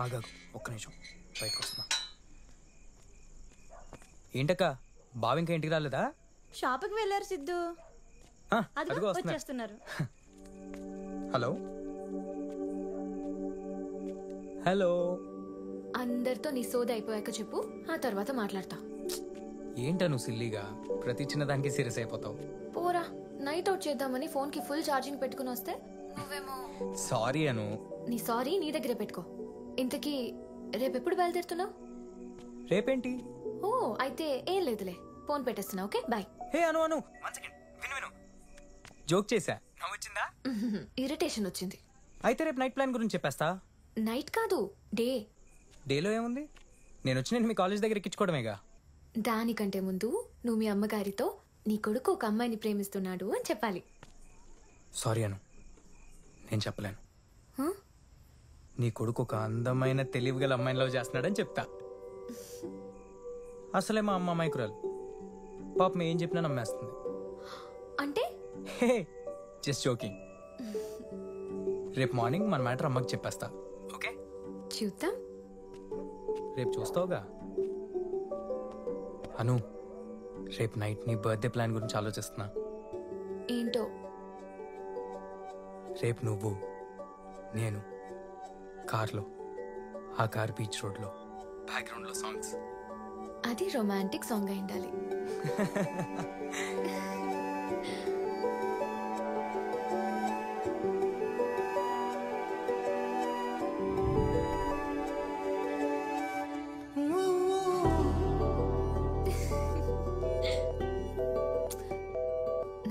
ఆగాగు, ఒక్క నిమిషం బయటకు వస్తున్నా. ఏంటక్క, బావ ఇంకా ఇంటికి రాలేదా? షాప్కి వెళ్ళారు సిద్ధు. అదిగో వచ్చేస్తున్నారు. Hello hello. అందరితో నీ సోది అయిపోయాక చెప్పు, ఆ తర్వాత మాట్లాడతా. ఏంటా నువ్వు సిల్లీగా ప్రతి చిన్న దానికి సీరియస్ అయిపోతావు? పోరా, నైట్ అవుట్ చేద్దామని ఫోన్ కి ఫుల్ ఛార్జింగ్ పెట్టుకుని వస్తే నువ్వేమో సారీ అను. నీ సారీ నీ దగ్గరే పెట్టుకో. ఇంతకీ రేపెప్పుడు బయలుదేరుతున్నావు? రేపేంటి? ఓ అయితే ఏం లేదులే, ఫోన్ పెట్టేస్తున్నా. Okay bye. Hey Anu Anu, విను జోక్ చేశా, నవ్వొచ్చిందా? ఇరిటేషన్ వచ్చింది. అయితే రేపు నైట్ ప్లాన్ గురించి చెప్పేస్తా. నైట్ కాదు, డే. డేలో ఏముంది? నేను మీ కాలేజ్ దగ్గర ఎక్కించుకోవడమేగా. దానికంటే ముందు నువ్వు మీ అమ్మగారితో నీ కొడుకు ఒక అమ్మాయిని ప్రేమిస్తున్నాడు అని చెప్పాలి. సారీ అను, నేను చెప్పలేను. హ? నీ కొడుకు ఒక అందమైన తెలివిగల అమ్మాయిని లవ్ చేస్తున్నాడని చెప్తా. అసలే మా అమ్మ మైకురాలు, పాపం ఏం చెప్పినా నమ్మేస్తుంది. అంటే హే జస్ట్ జోకింగ్. రేపు మార్నింగ్ మన మ్యాటర్ అమ్మకి చెప్పేస్తా. ఓకే చూద్దాం. రేపు చూస్తావుగా. అను, రేపు నైట్ నీ బర్త్డే ప్లాన్ గురించి ఆలోచిస్తున్నా. ఏంటో? రేపు నువ్వు నేను కార్లో, ఆ కార్ బీచ్ రోడ్లో, బ్యాక్గ్రౌండ్లో సాంగ్స్. అది రొమాంటిక్ సాంగ్ అయి ఉండాలి.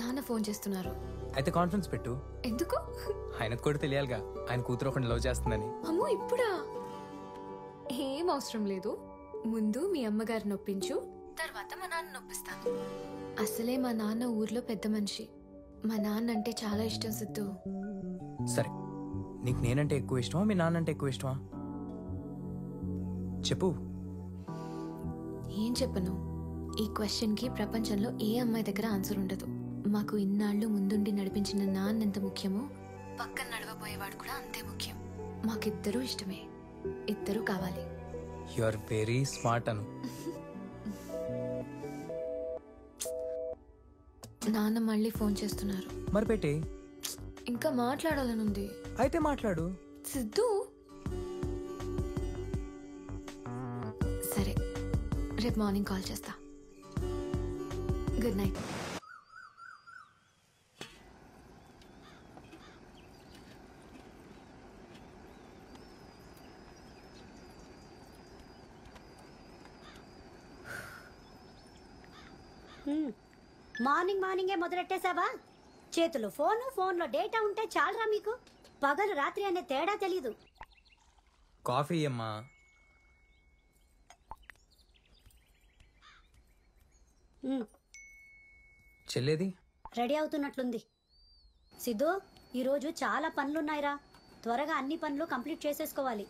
నాన్న ఫోన్ చేస్తున్నారు. అయితే కాన్ఫరెన్స్ పెట్టు. ఎందుకు? ఆయనకు కూడా తెలియాలిగా ఆయన కూతురు ఒకటి లవ్ చేస్తుందని. అమ్మో ఇప్పుడా? ఏం అవసరం లేదు. ముందు మీ అమ్మగారిని నొప్పించు, తర్వాత మా నాన్న నొప్పిస్తాను. అసలే మా నాన్న ఊర్లో పెద్ద మనిషి. మా నాన్న అంటే చాలా ఇష్టం సిద్ధు. సరే, నీకు నేనంటే ఎక్కువ ఇష్టమా మీ నాన్నంటే ఎక్కువ ఇష్టమా చెప్పు. ఏం చెప్పను? ఈ క్వశ్చన్ కి ప్రపంచంలో ఏ అమ్మాయి దగ్గర ఆన్సర్ ఉండదు. మాకు ఇన్నాళ్ళు ముందుండి నడిపించిన నాన్న ఎంత ముఖ్యమో పక్కన నడవబోయేవాడు కూడా అంతే ముఖ్యం. మాకిద్దరూ ఇష్టమే, ఇద్దరూ కావాలి. యు ఆర్ వెరీ స్మార్ట్ అను. నాన్న మళ్ళీ ఫోన్ చేస్తున్నారు. మరి పెట్టి. ఇంకా మాట్లాడాలనుంది. అయితే మాట్లాడు. సిద్ధు సరే, రేపు మార్నింగ్ కాల్ చేస్తా. Good night. మార్నింగే మొదలెట్టేశావా? చేతులు ఫోను, ఫోన్లో డేటా ఉంటే చాలరా మీకు? పగలు రాత్రి అనే తేడా తెలీదు. కాఫీ అమ్మా. చెల్లేది? రెడీ అవుతున్నట్లుంది. సిద్ధు, ఈరోజు చాలా పనులున్నాయిరా. త్వరగా అన్ని పనులు కంప్లీట్ చేసేసుకోవాలి.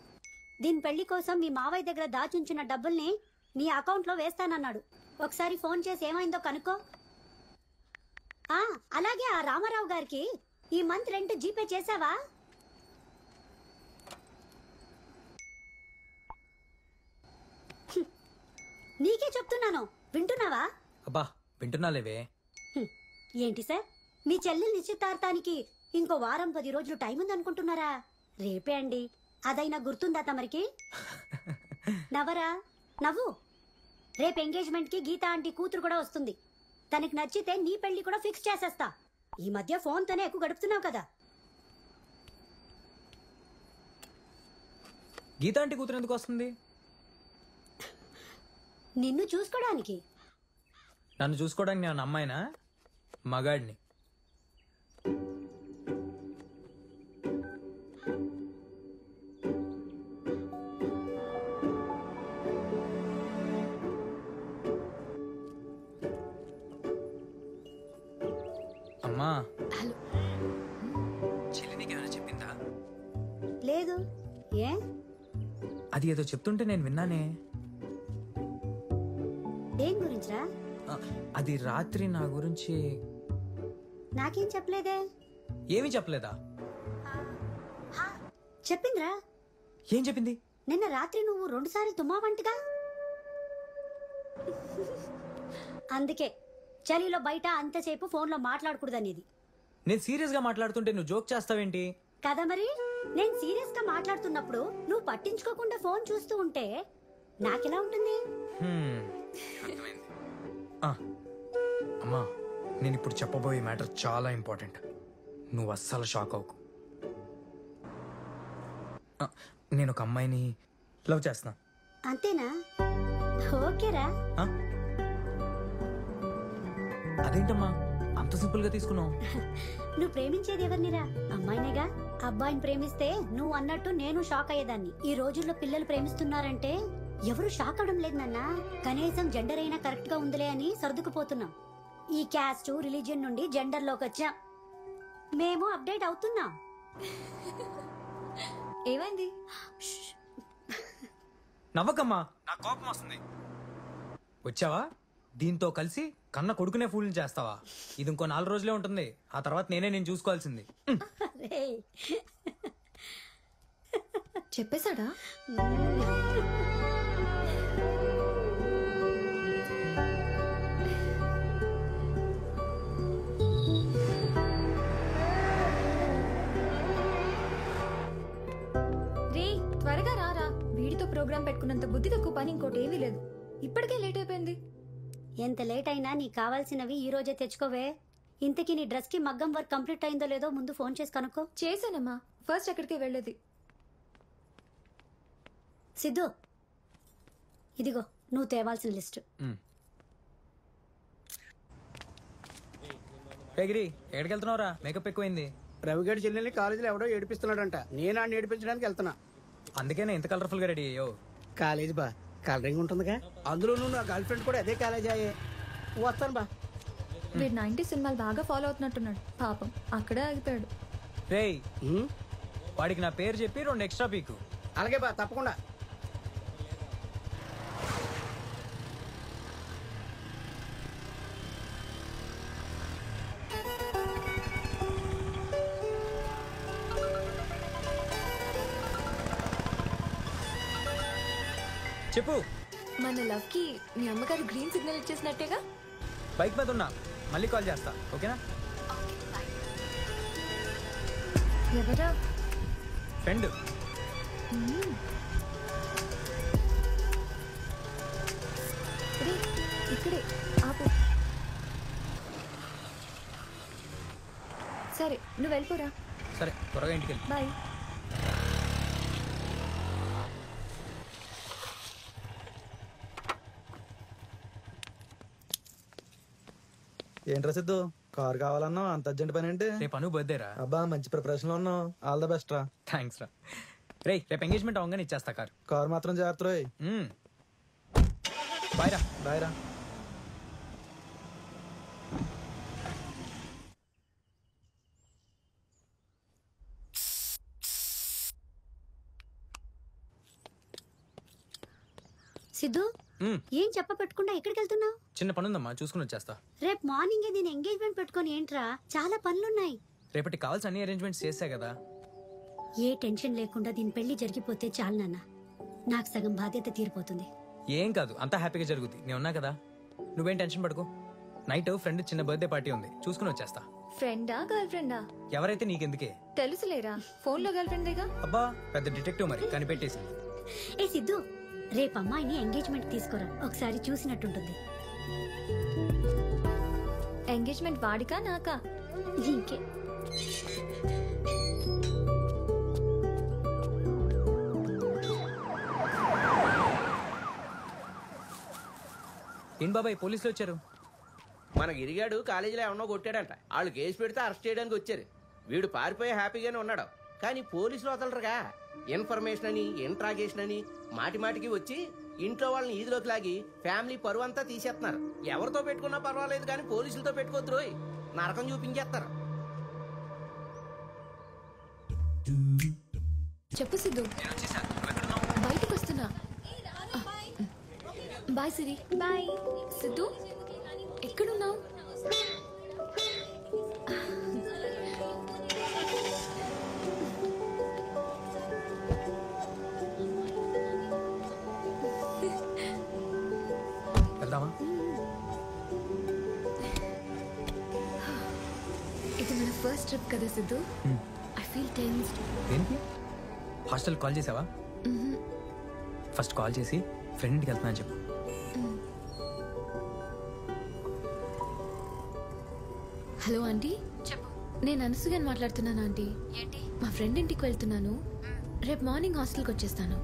దీని పెళ్లి కోసం మీ మావయ్య దగ్గర దాచుంచిన డబ్బుల్ని నీ అకౌంట్లో వేస్తానన్నాడు. ఒకసారి ఫోన్ చేసి ఏమైందో కనుక్కో. అలాగే ఆ రామారావు గారికి ఈ మంత్ రెంట్ జీపే చేసావా? నీకే చెప్తున్నాను, వింటున్నావా? అబ్బా వింటున్నాలేవే. ఏంటి సార్, మీ చెల్లెలు నిశ్చితార్థానికి ఇంకో వారం 10 రోజులు టైం ఉందనుకుంటున్నారా? రేపే అండి. అదైనా గుర్తుందా తమరికి? నవ్వరా, నవ్వు. రేపు ఎంగేజ్మెంట్ కి గీత ఆంటీ కూతురు కూడా వస్తుంది. తనకి నచ్చితే నీ పెళ్లి కూడా ఫిక్స్ చేసేస్తా. ఈ మధ్య ఫోన్ తోనే ఎక్కువ గడుపుతున్నావు కదా. గీత ఆంటీ కూతురు ఎందుకు వస్తుంది? నిన్ను చూసుకోవడానికి. నన్ను చూసుకోవడానికి నేను అమ్మాయినా మగాడిని? అమ్మా. హలో. చెల్లి నీకేమైనా చెప్పిందా? లేదు. ఏ? అది ఏదో చెప్తుంటే నేను విన్నానే. దేని గురించిరా? అది రాత్రి నా గురించి నాకేం చెప్పలేదే. ఏమీ చెప్పలేదా? చెప్పిందిరా. ఏం చెప్పింది? నిన్న రాత్రి నువ్వు 2 సార్లు తుమ్మావంటగా. అందుకే చలిలో బయట అంతసేపు ఫోన్లో మాట్లాడకూడదనేది. నేను సీరియస్ గా మాట్లాడుతుంటే నువ్వు జోక్ చేస్తావేంటి? కదా మరి, నేను సీరియస్ గా మాట్లాడుతున్నప్పుడు నువ్వు పట్టించుకోకుండా ఫోన్ చూస్తూ ఉంటే నాకెలా ఉంటుంది? అర్థమైంది. అమ్మా, నేను ఇప్పుడు చెప్పబోయే మ్యాటర్ చాలా ఇంపార్టెంట్. నువ్వు అస్సలు షాక్ అవ్వకు. నేను ఒక అమ్మాయిని లవ్ చేస్తున్నా. అంతేనా? ఓకేరా. అదేంటమ్మా అంత సింపుల్ గా తీసుకున్నావు? నువ్వు ప్రేమించేది ఎవరినిరా? అమ్మాయినేగా. అబ్బాయిని ప్రేమిస్తే నువ్వు అన్నట్టు నేను షాక్ అయ్యేదాన్ని. ఈ రోజుల్లో పిల్లలు ప్రేమిస్తున్నారంటే ఎవరు షాక్ అవడం లేదు నాన్న. కనీసం జెండర్ అయినా కరెక్ట్ గా ఉందిలే అని సర్దుకుపోతున్నాం. ఈ క్యాస్ట్ రిలీజియన్ నుండి జెండర్ లోకి వచ్చాం. మేము అప్డేట్ అవుతున్నాం. ఏమైంది? నవ్వకమ్మా, నా కోపం వస్తుంది. వచ్చావా? దీంతో కలిసి కన్న కొడుకునే ఫూల్ చేస్తావా? ఇది ఇంకో 4 రోజులే ఉంటుంది. ఆ తర్వాత నేను చూసుకోవాల్సింది. చెప్పేశాడా? రే, త్వరగా రారా. వీడితో ప్రోగ్రామ్ పెట్టుకున్నంత బుద్ధి తక్కువ పని ఇంకోటి ఏమీ లేదు. ఇప్పటికే లేట్ అయిపోయింది. ఎంత లేట్ అయినా నీకు కావాల్సినవి ఈ రోజే తెచ్చుకోవే. ఇంతకీ నీ డ్రెస్ కి మగ్గం వర్క్ కంప్లీట్ అయిందో లేదో ముందు ఫోన్ చేసి కనుక్కో. చేశానమ్మా. ఫస్ట్ ఎక్కడికి వెళ్ళేది? సిద్ధు, ఇదిగో నువ్వు తేవాల్సిన లిస్ట్. గిరి, ఎక్కడికి వెళ్తున్నావురా? మేకప్ ఎక్కువైంది. రవిగడి చెల్లెల్ని కాలేజీలో ఎవడో ఏడిపిస్తున్నాడంట. నేను ఆడిని ఏడిపించడానికి వెళ్తున్నా. అందుకేనే ఇంత కలర్ఫుల్ గా రెడీ అయ్యో. కాలేజీ బా కలరింగ్ ఉంటుందిగా. అందులోనూ నా గర్ల్ ఫ్రెండ్ కూడా అదే కాలేజీ అయ్యే. వస్తాను బా. వీడు 90 సినిమాలు బాగా ఫాలో అవుతున్నట్టున్నాడు. పాపం అక్కడే ఆగిపోయాడు. రేయ్, వాడికి నా పేరు చెప్పి 2 ఎక్స్ట్రా పీకు. అలాగే బా, తప్పకుండా. చెప్పు. మన లవ్ కి మీ అమ్మగారు గ్రీన్ సిగ్నల్ ఇచ్చేసినట్టేగా. బైక్ మీద ఉన్నా, మళ్ళీ కాల్ చేస్తా, ఓకేనా? ఎవరా? ఫ్రెండ్. ఇక్కడే ఆపు. సరే, నువ్వు వెళ్ళిపోరా. సరే, త్వరగా ఇంటికి వెళ్ళి. బాయ్. ఏంట్రా సిద్ధు, కార్ కావాలన్నా అంత అర్జెంట్ పని ఏంటి? రేపు అను బర్త్డే రా. అబ్బా, మంచి ప్రిపరేషన్ లో ఉన్నావు. ఆల్ ద బెస్ట్ రా. థ్యాంక్స్ రా. రేపు ఎంగేజ్మెంట్ అవగానే ఇచ్చేస్తా కారు. కార్ మాత్రం జాగ్రత్త రోయ్. బాయ్ రా. బాయ్ రా. సిద్ధు, ఏం చెప్ప పెట్టుకుండా ఎక్కడికి వెళ్తున్నావు? చిన్న పనుందమ్మా, చూసుకుని వచ్చేస్తా. రేపు మార్నింగ్ నేను ఎంగేజ్మెంట్ పెట్టుకొని ఏంట్రా, చాలా పనులున్నాయి. రేపటికి కావాల్సిన అన్ని అరేంజ్మెంట్స్ చేసా కదా. ఏ టెన్షన్ లేకుండా దీని పెళ్లి జరిగిపోతే చాలు నాన్న. నాకు సగం బాధ్యత తీరిపోతుంది. ఏం కాదు, అంతా హ్యాపీగా జరుగుతుంది. నేను ఉన్నా కదా, నువ్వేం టెన్షన్ పడుకో. నైట్ ఫ్రెండ్ చిన్న బర్త్డే పార్టీ ఉంది, చూసుకుని వచ్చేస్తా. ఫ్రెండా గర్ల్ ఫ్రెండా? ఎవరైతే నీకెందుకే. తెలుసులేరా, ఫోన్ లో గర్ల్ ఫ్రెండేగా. అబ్బా, పెద్ద డిటెక్టివ్ మరి, కనిపెట్టేసి. ఏ సిద్ధు, రేపు అమ్మాయిని ఎంగేజ్మెంట్ తీసుకురా, ఒకసారి చూసినట్టుంటుంది. ఎంగేజ్మెంట్ వాడికా నాకా? ఇంకే. ఏం బాబాయ్, పోలీసులు వచ్చారు. మన గిరిగాడు కాలేజీలో ఏమన్నా కొట్టాడంట. వాళ్ళు కేసు పెడితే అరెస్ట్ చేయడానికి వచ్చారు. వీడు పారిపోయి హ్యాపీగానే ఉన్నాడు, కానీ పోలీసులు వదలరుగా. ఇన్ఫర్మేషన్ అని, ఇంట్రాగేషన్ అని మాటి మాటికి వచ్చి ఇంట్లో వాళ్ళని ఈదిలోకి లాగి ఫ్యామిలీ పరువు అంతా తీసేస్తున్నారు. ఎవరితో పెట్టుకున్నా పర్వాలేదు, కానీ పోలీసులతో పెట్టుకోద్దు రోయ్, నరకం చూపించేస్తారు. చెప్పు సిద్ధు. బయటకు వస్తున్నా. బాయ్ సిరి. బాయ్ సిద్ధు. ఎక్కడున్నావు? ట్రిప్ కదా సిద్ధు. I feel tensed. ఏంటి హాస్టల్ కాల్ చేసావా? ఫస్ట్ కాల్ చేసి ఫ్రెండ్కి వెళ్తున్నా చెప్పు. Hello aunty. చెప్పు. నేను అనసూయని మాట్లాడుతున్నాను ఆంటీ. ఏంటి? మా ఫ్రెండ్ ఇంటికి వెళ్తున్నాను. రేపు మార్నింగ్ హాస్టల్కి వచ్చేస్తాను.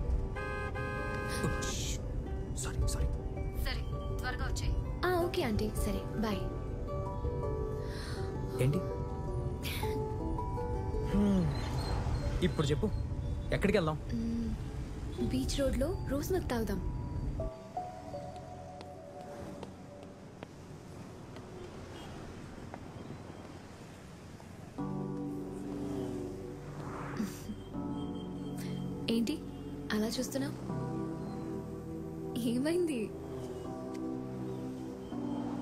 Sorry sorry. సరే త్వరగా వచ్చేయి. Okay aunty. సరే బాయ్. ఏంటి ఇప్పుడు చెప్పు, ఎక్కడికి వెళ్దాం? బీచ్ రోడ్లో రోజ్ మిల్క్ తాగుదాం. ఏంటి అలా చూస్తున్నావు? ఏమైంది?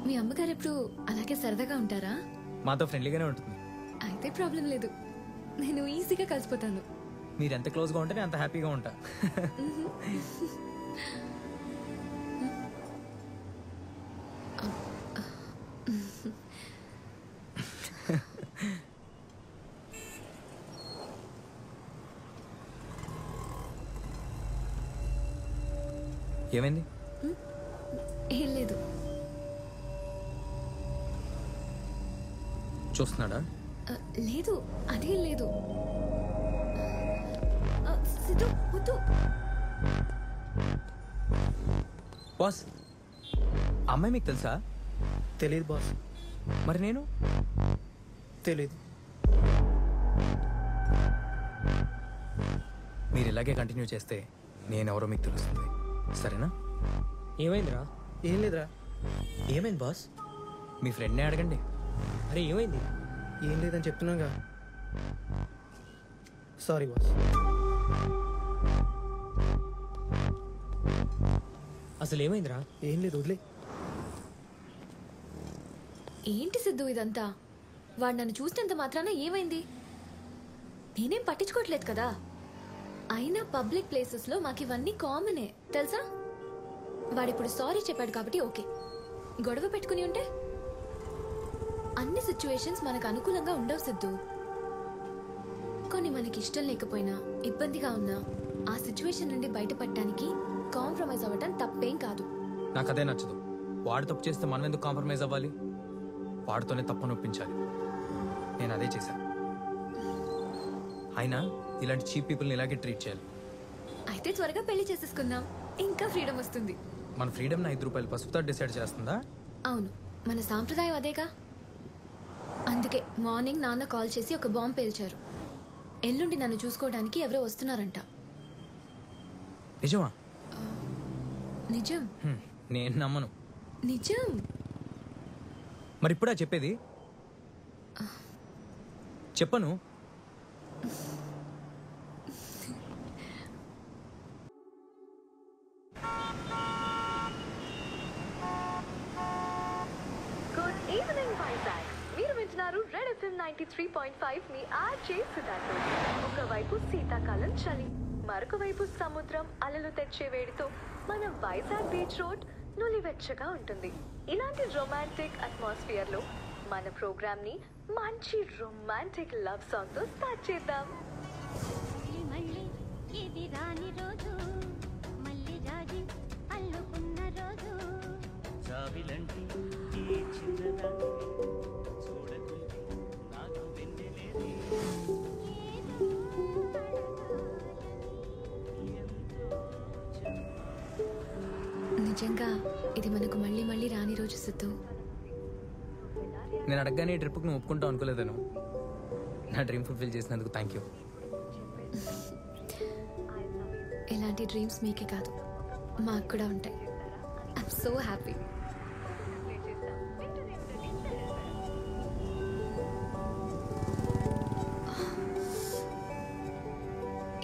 మీ అమ్మగారు ఎప్పుడు అలాగే సరదాగా ఉంటారా? మాతో ఫ్రెండ్లీగానే ఉంటుంది. అయితే ప్రాబ్లం లేదు, నేను ఈజీగా కలిసిపోతాను. మీరు ఎంత క్లోజ్గా ఉంటే నేను అంత హ్యాపీగా ఉంటా. ఏమైంది? ఏం లేదు. చూస్తున్నాడా? లేదు అదేం లేదు. సిద్ధు వద్దు. బాస్, అమ్మాయి మీకు తెలుసా? తెలియదు బాస్. మరి నేను తెలీదు. మీరు ఇలాగే కంటిన్యూ చేస్తే నేనెవరో మీకు తెలుస్తుంది, సరేనా? ఏమైందిరా? ఏం లేదురా. ఏమైంది బాస్? మీ ఫ్రెండ్నే అడగండి. అరే ఏమైంది? ఏం లేదని చెప్తున్నాగా. Sorry boss. అసలు ఏమైందిరా? ఏం లేదు, వదిలే. ఏంటి సిద్ధు ఇదంతా? వాడు నన్ను చూసినంత మాత్రాన ఏమైంది? నేనేం పట్టించుకోవట్లేదు కదా. అయినా పబ్లిక్ ప్లేసెస్లో మాకు ఇవన్నీ కామనే తెలుసా. వాడిప్పుడు సారీ చెప్పాడు కాబట్టి ఓకే. గొడవ పెట్టుకుని ఉంటే అన్ని సిచ్యువేషన్స్ మనకు అనుకూలంగా ఉండవు సిద్ధు. కొన్ని మనకి ఇష్టం లేకపోయినా ఇబ్బందిగా ఉన్నా ఆ సిచ్యువేషన్ నుండి బయటపడటానికి కాంప్రమైజ్ అవ్వటం తప్పేం కాదు. నాకు అదే నచ్చదు. వాడు తప్పు చేస్తే మనం ఎందుకు కాంప్రమైజ్ అవ్వాలి? వాడితోనే తప్పు నొప్పించాలి. నేను అదే చేశాను. అయినా ఇలాంటి చీప్ పీపుల్ని ఇలాగే ట్రీట్ చేయాలి. అయితే త్వరగా పెళ్లి చేసేసుకుందాం, ఇంకా ఫ్రీడమ్ వస్తుంది. మన ఫ్రీడమ్ని ₹5 పసుపుతో డిసైడ్ చేస్తుందా? అవును, మన సాంప్రదాయం అదేగా. అందుకే మార్నింగ్ నాన్న కాల్ చేసి ఒక బాంబు పేల్చారు. ఎల్లుండి నన్ను చూసుకోవడానికి ఎవరో వస్తున్నారంట. నిజమా? నిజం. నేను నమ్మను. నిజం. మరి ఇప్పుడా చెప్పేది? చెప్పను. Good evening Vizag. మీరు వింటున్నారు రెడ్ FM 93.5. మీ ఆర్జే సుధాతో. ఒకవైపు శీతాకాలం చలి, మరొక వైపు సముద్రం అలలు తెచ్చే వేడితో మన వైజాగ్ బీచ్ రోడ్ నులివెచ్చగా ఉంటుంది. ఇలాంటి రొమాంటిక్ అట్మాస్ఫియర్ లో మన ప్రోగ్రామ్ ని మంచి రొమాంటిక్ లవ్ సాంగ్ తో స్టార్ట్ చేద్దాం. ఇది రాని రోజు, మళ్ళీ రాజు అల్లుకున్న రోజు. నిజంగా ఇది మనకు మళ్ళీ మళ్ళీ రాని రోజు సిద్ధు. నేను అడగగానే ఈ ట్రిప్కి నువ్వు ఒప్పుకుంటావు అనుకోలేదను. నా డ్రీమ్ ఫుల్ఫిల్ చేసినందుకు థ్యాంక్ యూ. ఇలాంటి డ్రీమ్స్ మీకే కాదు, మాకు కూడా ఉంటాయి. I'm so happy.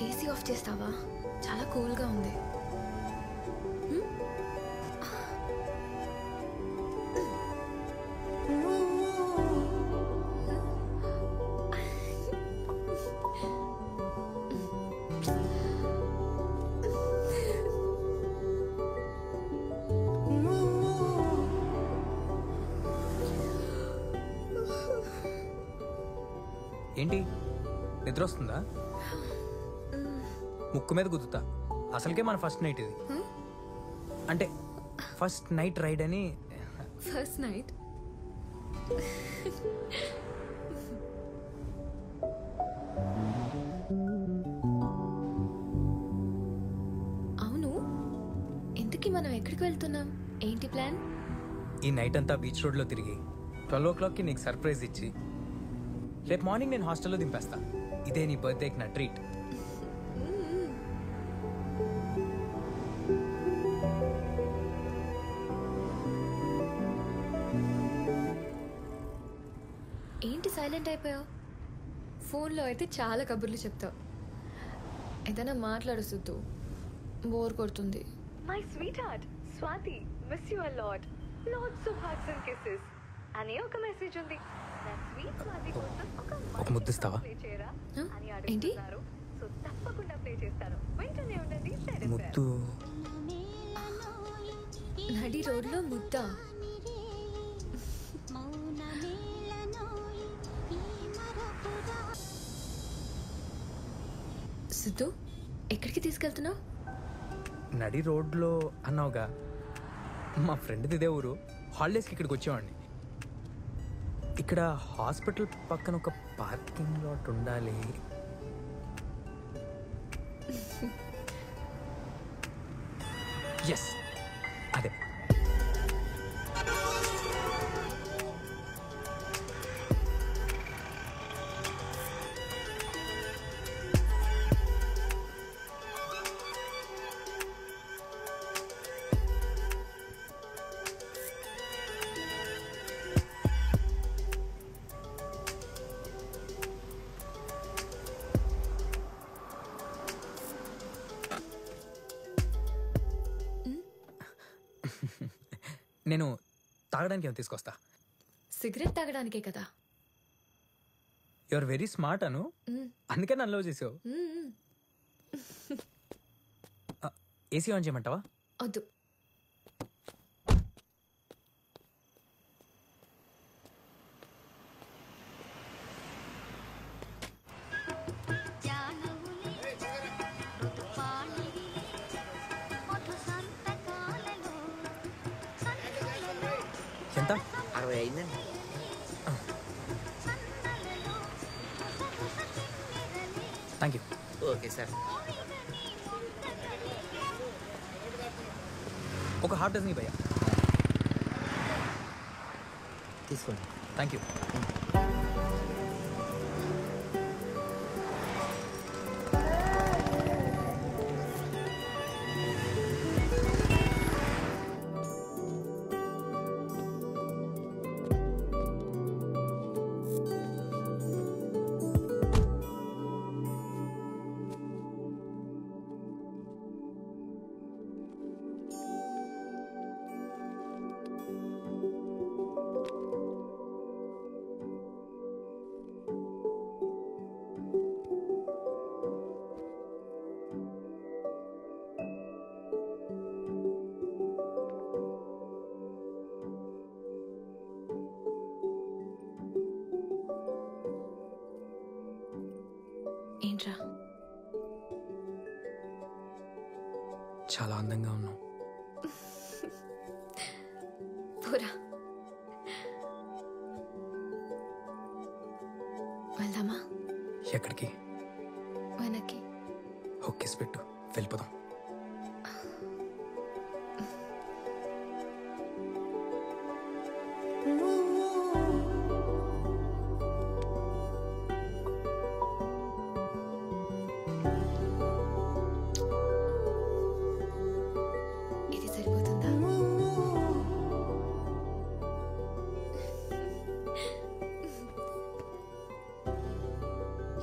AC of చేస్తావా? చాలా కూల్గా ఉంది. ఏంటి నిద్ర వస్తుందా? ముక్కు మీద గుద్దుతా. అసలుకే మన ఫస్ట్ నైట్ ఇది. అంటే ఫస్ట్ నైట్ రైడ్ అని. ఫస్ట్ నైట్ అవును, ఇంతకీ మనం ఎక్కడికి వెళ్తున్నాం? ఏంటి ప్లాన్? ఈ నైట్ అంతా బీచ్ రోడ్లో తిరిగి 12 o'clockకి నీకు సర్ప్రైజ్ ఇచ్చి రేపు మార్నింగ్ నేను హాస్టల్లో దింపేస్తా. ఇదే నీ బర్త్డేకి నా ట్రీట్. ఏంటి సైలెంట్ అయిపోయావు? ఫోన్లో అయితే చాలా కబుర్లు చెప్తావు. ఏదైనా మాట్లాడు సిద్ధు, బోర్ కొడుతుంది. My sweet heart Swathi, miss you a lot, lots of hugs and kisses అనే ఒక మెసేజ్ ఉంది. నా స్వీట్ స్వాతి కోసం ఒక ముద్దిస్తావా? ప్లే చేయరా అని ఏంటి? అడుగుతున్నారు. సో తప్పకుండా ప్లే చేస్తాను, వింటూనే ఉండండి. ముద్దు నడి రోడ్లో ముద్ద. సిద్ధు, ఎక్కడికి తీసుకెళ్తున్నావు? నడి రోడ్లో అన్నావుగా, మా ఫ్రెండ్ది ఇదే ఊరు. హాలిడేస్కి ఇక్కడికి వచ్చేవాడిని. ఇక్కడ హాస్పిటల్ పక్కన ఒక పార్కింగ్ లాట్ ఉండాలి. ఎస్, అదే. నేను తాగడానికి ఏమైనా తీసుకొస్తా. సిగరెట్ తాగడానికే కదా. యు ఆర్ వెరీ స్మార్ట్ అను, అందుకే నన్ను లవ్ చేసావు. ఏసీ ఆన్ చేయమంటావా? వద్దు. ఎంత? 60 అయిందండి. Thank you. Okay sir. ఒక హాఫ్ డజన్ భయ్యా. తీసుకోండి. Thank you. ఏంట్రా? చాలా అందంగా ఉన్నావు. పోరా, వెళ్దామా? ఎక్కడికి? వెనక్కి. ఓకేస్ పెట్టు, వెళ్ళిపోదాం. ఇది సరిపోతుందా?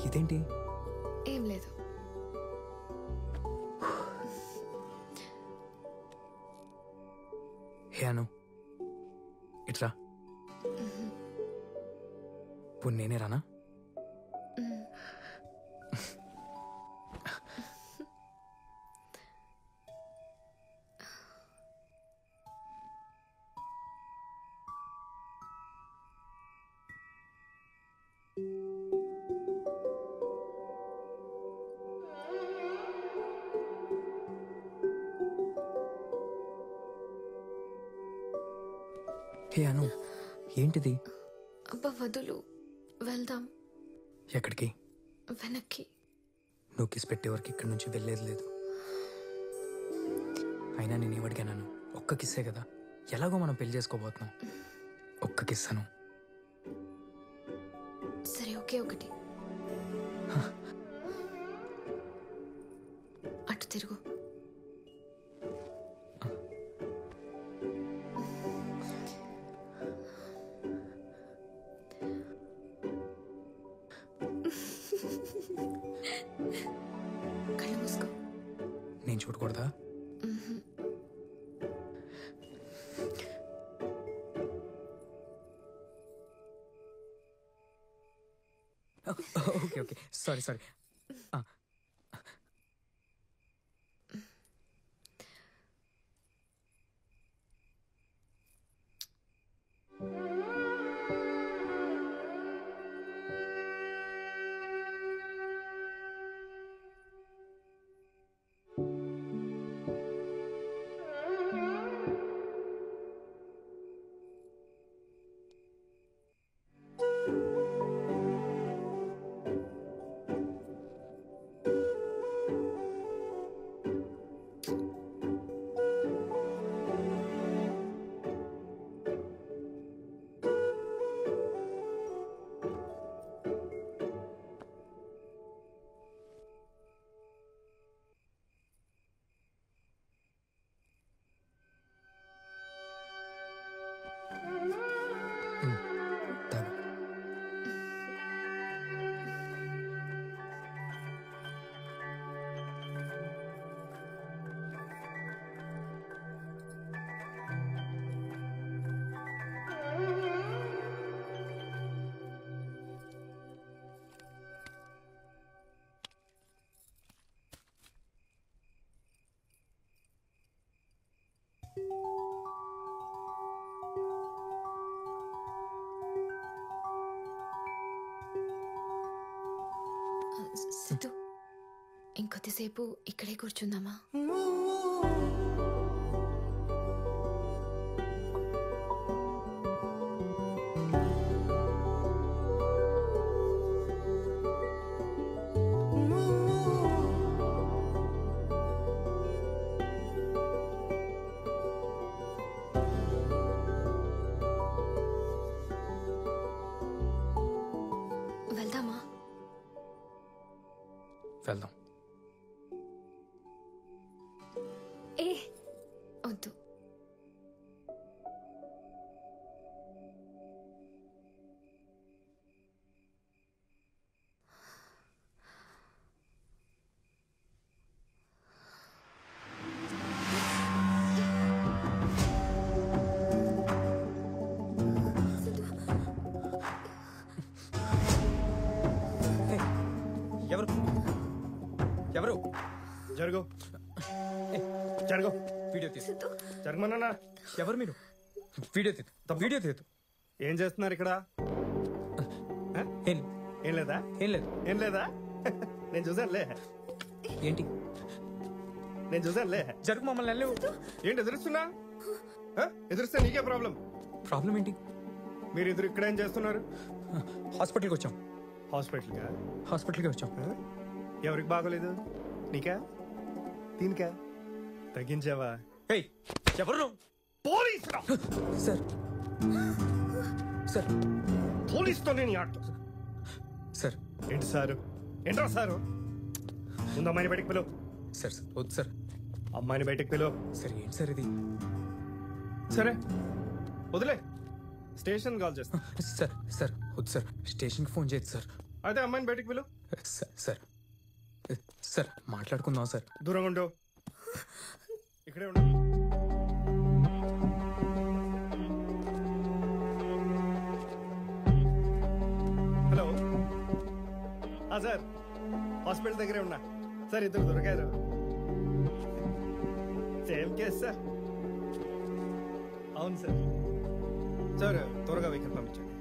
ఇదేంటి? ఏం లేదు. హే అను, ఇట్రా. ఇప్పుడు నేనే రానా? హే అను, ఏంటిది? అబ్బా వదులు, వెళ్దాం. ఎక్కడికి? వెనక్కి. నువ్వు కిస్ పెట్టేవరకు ఇక్కడి నుంచి వెళ్ళేది లేదు. అయినా నేను ఏమడిగాను? ఒక్క కిస్సే కదా, ఎలాగో మనం పెళ్లి చేసుకోబోతున్నాం. ఒక్క కిస్ అను. సరే, ఒకే ఒకటి. అటు తిరుగు. కళ్ళు మూసుకో. నేను చూడకూడదా? Okay okay, sorry sorry. Siddhu, ఇంకొద్దిసేపు ఇక్కడే కూర్చుందామా? వెళ్దామా? వెళ్దాం. ఏ వద్దు. ఎవరు ఎవరు? జరుగు జరుగు. వీడియో తీసు. జరగమన్నా. ఎవరు మీరు? వీడియో తీదు, వీడియో తీదు. ఏం చేస్తున్నారు ఇక్కడ? ఏం ఏం లేదా? ఏం లేదు. ఏం లేదా? నేను చూసానులే. ఏంటి? నేను చూసానులే. జరుగు, మమ్మల్ని వెళ్ళలేవు. ఏంటి ఎదురుస్తున్నా? ఎదురుస్తే నీకే ప్రాబ్లం. ప్రాబ్లం ఏంటి? మీరు ఇద్దరు ఇక్కడ ఏం చేస్తున్నారు? హాస్పిటల్కి వచ్చాం. హాస్పిటల్గా? హాస్పిటల్కి వచ్చాం. ఎవరికి బాగోలేదు? నీకా? దీనికా? తగ్గించావా? ఏయ్, ఎవరు నువ్వు? పోలీసురా! సార్ సార్, పోలీసుతో నేను ఆట. సార్. ఏంటి సారు? ఏంట్రా సారు? ముందు అమ్మాయిని బయటకు పిలువు. సార్ సార్ వద్దు సార్. అమ్మాయిని బయటకు పిలువు. సార్ ఏంటి సార్ ఇది? సరే వదిలే, స్టేషన్ కాల్ చేస్తా. సార్ సార్ వద్దు సార్, స్టేషన్కి ఫోన్ చేయదు సార్. అయితే అమ్మాయిని బయటకు పిలువు. సార్ సార్ సార్ మాట్లాడుకుందాం సార్. దూరంగా ఉండు. ఇక్కడే ఉండు. హలో సార్, హాస్పిటల్ దగ్గరే ఉన్నా సార్. ఇద్దరు దొరికారు. Same case sir. అవును సార్. సార్ త్వరగా వెహికల్ పంపించండి.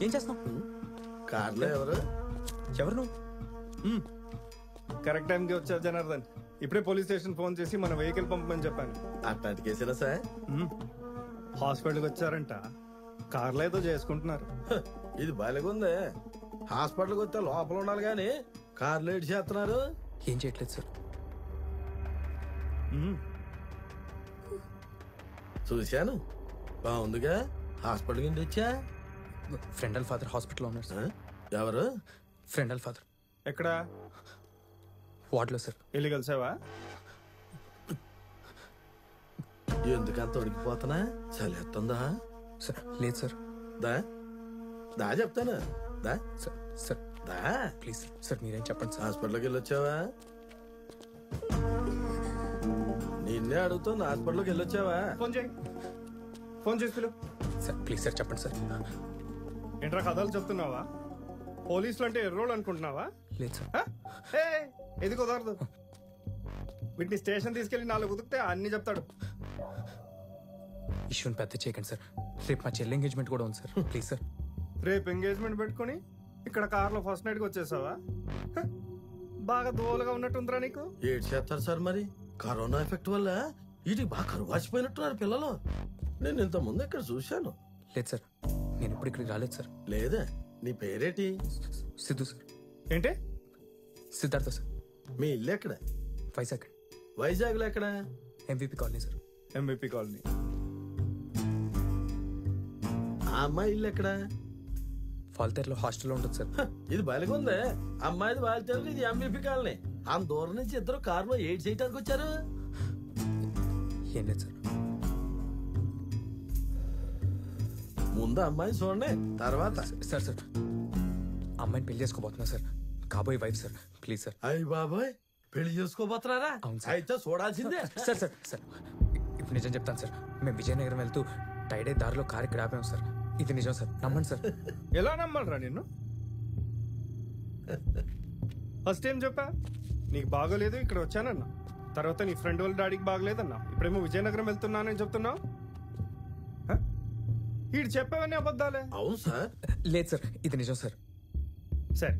ఏం చేస్తున్నావు? కార్లో ఎవరు? ఎవరు నువ్వు? కరెక్ట్ టైంకి వచ్చారు జనార్దన్. ఇప్పుడే పోలీస్ స్టేషన్ ఫోన్ చేసి మన వెహికల్ పంపమని చెప్పాను. అట్లాంటి కేసులా సార్? హాస్పిటల్కి వచ్చారంట, కార్లో ఏదో చేసుకుంటున్నారు. ఇది బాలేగుందే. హాస్పిటల్కి వస్తే లోపల ఉండాలి కానీ కార్లో ఏడు చేస్తున్నారు. ఏం చేయట్లేదు సార్. చూశాను, బాగుందిగా. హాస్పిటల్ కింద వచ్చా. ఫ్రెండ్ వాళ్ళ ఫాదర్ హాస్పిటల్లో ఉన్నారు సార్. ఎవరు? ఫ్రెండ్ వాళ్ళ ఫాదర్. ఎక్కడ? వార్డులో సార్. వెళ్ళి కలిసావా? ఎందుకంత ఉడికిపోతున్నా? చలేస్తుందా? సార్ లేదు సార్. దా దా చెప్తాను. దా సార్. సార్ దా ప్లీజ్ సార్ మీరేం చెప్పండి సార్. హాస్పిటల్కి వెళ్ళొచ్చావా? నిన్నే అడుగుతున్నా, హాస్పిటల్కి వెళ్ళొచ్చావా? ఫోన్ చేయి, ఫోన్ చేసి పిలు. సార్ ప్లీజ్ సార్ చెప్పండి సార్. ఏంట్రా కథలు చెప్తున్నావా? పోలీసులు అంటే ఎర్రోళ్ళు అనుకుంటున్నావా? లేదు సార్. ఇది కుదరదు. వీటిని స్టేషన్ తీసుకెళ్లి 4 ఉదికితే అన్ని చెప్తాడు. ఇష్యూని పెద్ద చేయకండి సార్. రేపు మా చెల్లి ఎంగేజ్మెంట్ కూడా ఉంది సార్. Please sir. రేపు ఎంగేజ్మెంట్ పెట్టుకుని ఇక్కడ కార్లో ఫస్ట్ నైట్కి వచ్చేసావా? బాగా దూలుగా ఉన్నట్టుందిరా నీకు. ఏడు చేస్తారు సార్ మరి. కరోనా ఎఫెక్ట్ వల్ల వీటికి బాగా కరువు వాచిపోయినట్టున్నారు పిల్లలు. నేను ఇంత ముందు ఇక్కడ చూశాను. లేదు సార్, నేను ఇప్పుడు ఇక్కడికి రాలేదు సార్. లేదా? నీ పేరేటి? సిద్ధు సార్. ఏంటి? సిద్ధార్థ సార్. మీ ఇల్లు ఎక్కడ? వైజాగ్. వైజాగ్లో ఎక్కడ? MVP colony sir. MVP colony. ఆ అమ్మాయి ఇల్లు ఎక్కడ? ఫాల్తేర్లో హాస్టల్లో ఉంటుంది సార్. ఇది బాగుందే. అమ్మాయిది బాగా, ఇది ఎంవిపి కాలనీ. ఆ దూరం నుంచి ఇద్దరు కారులో ఏడ్ చేయడానికి వచ్చారు. ఏం లేదు సార్. ముందు అమ్మాయి చూడండి, తర్వాత. సార్ సార్ అమ్మాయిని పెళ్లి చేసుకోబోతున్నా సార్. కాబోయే వైఫ్ సార్. Please sir. అయ్యి బాబాయ్, పెళ్లి చేసుకోబోతున్నారా? అయితే చూడాల్సిందే. సార్ సార్ సార్ ఇప్పుడు నిజం చెప్తాను సార్. మేము విజయనగరం వెళ్తూ టైడే దారిలో కారు ఇక్కడ ఆపాము సార్. ఇది నిజం సార్, నమ్మండి సార్. ఎలా నమ్మాలరా నిన్ను? ఫస్ట్ ఏం చెప్పా? నీకు బాగోలేదు ఇక్కడ వచ్చానన్నా. తర్వాత నీ ఫ్రెండ్ వాళ్ళ డాడీకి బాగలేదన్నా. ఇప్పుడేమో విజయనగరం వెళ్తున్నానని చెప్తున్నావు. వీడు చెప్పావని అబద్ధాలే. అవును సార్. లేదు సార్, ఇది నిజం సార్. సరే,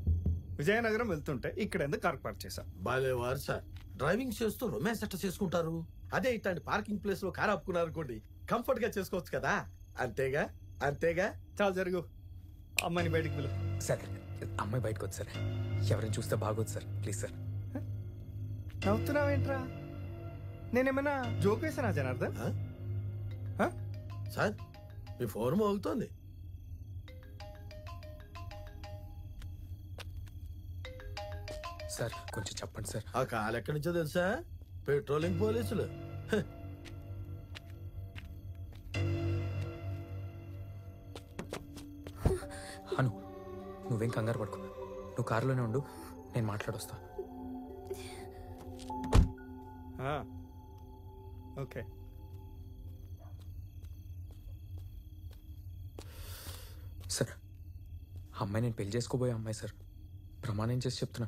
విజయనగరం వెళ్తుంటే ఇక్కడ ఎందుకు కార్ పార్క్ చేశా? బాలేవారు సార్. డ్రైవింగ్ చేస్తూ రొమాన్స్ ఎట్లా చేసుకుంటారు? అదే ఇట్లాంటి పార్కింగ్ ప్లేస్ లో కార్ ఆపుకున్నారు అనుకోండి, కంఫర్ట్ గా చేసుకోవచ్చు కదా. అంతేగా అంతేగా. చాలా జరుగు, అమ్మాయిని బయటికి పిలు. సార్ అమ్మాయి బయటకు వద్దు సార్. ఎవరైనా చూస్తే బాగోదు సార్. Please sir. నవ్వుతున్నావేంట్రా? నేనేమైనా జోక్ వేసానా జనార్దన్? సార్ మీ ఫోన్ మోగుతోంది. సార్ కొంచెం చెప్పండి సార్. ఆ కాల్ ఎక్కడి నుంచో తెలుసా? పెట్రోలింగ్ పోలీసులు. అను నువ్వేం కంగారు పడుకో. నువ్వు కారులోనే ఉండు, నేను మాట్లాడొస్తా. ఓకే. సార్ అమ్మాయి నేను పెళ్లి చేసుకోబోయే అమ్మాయి సార్. ప్రమాణం చేసి చెప్తున్నా,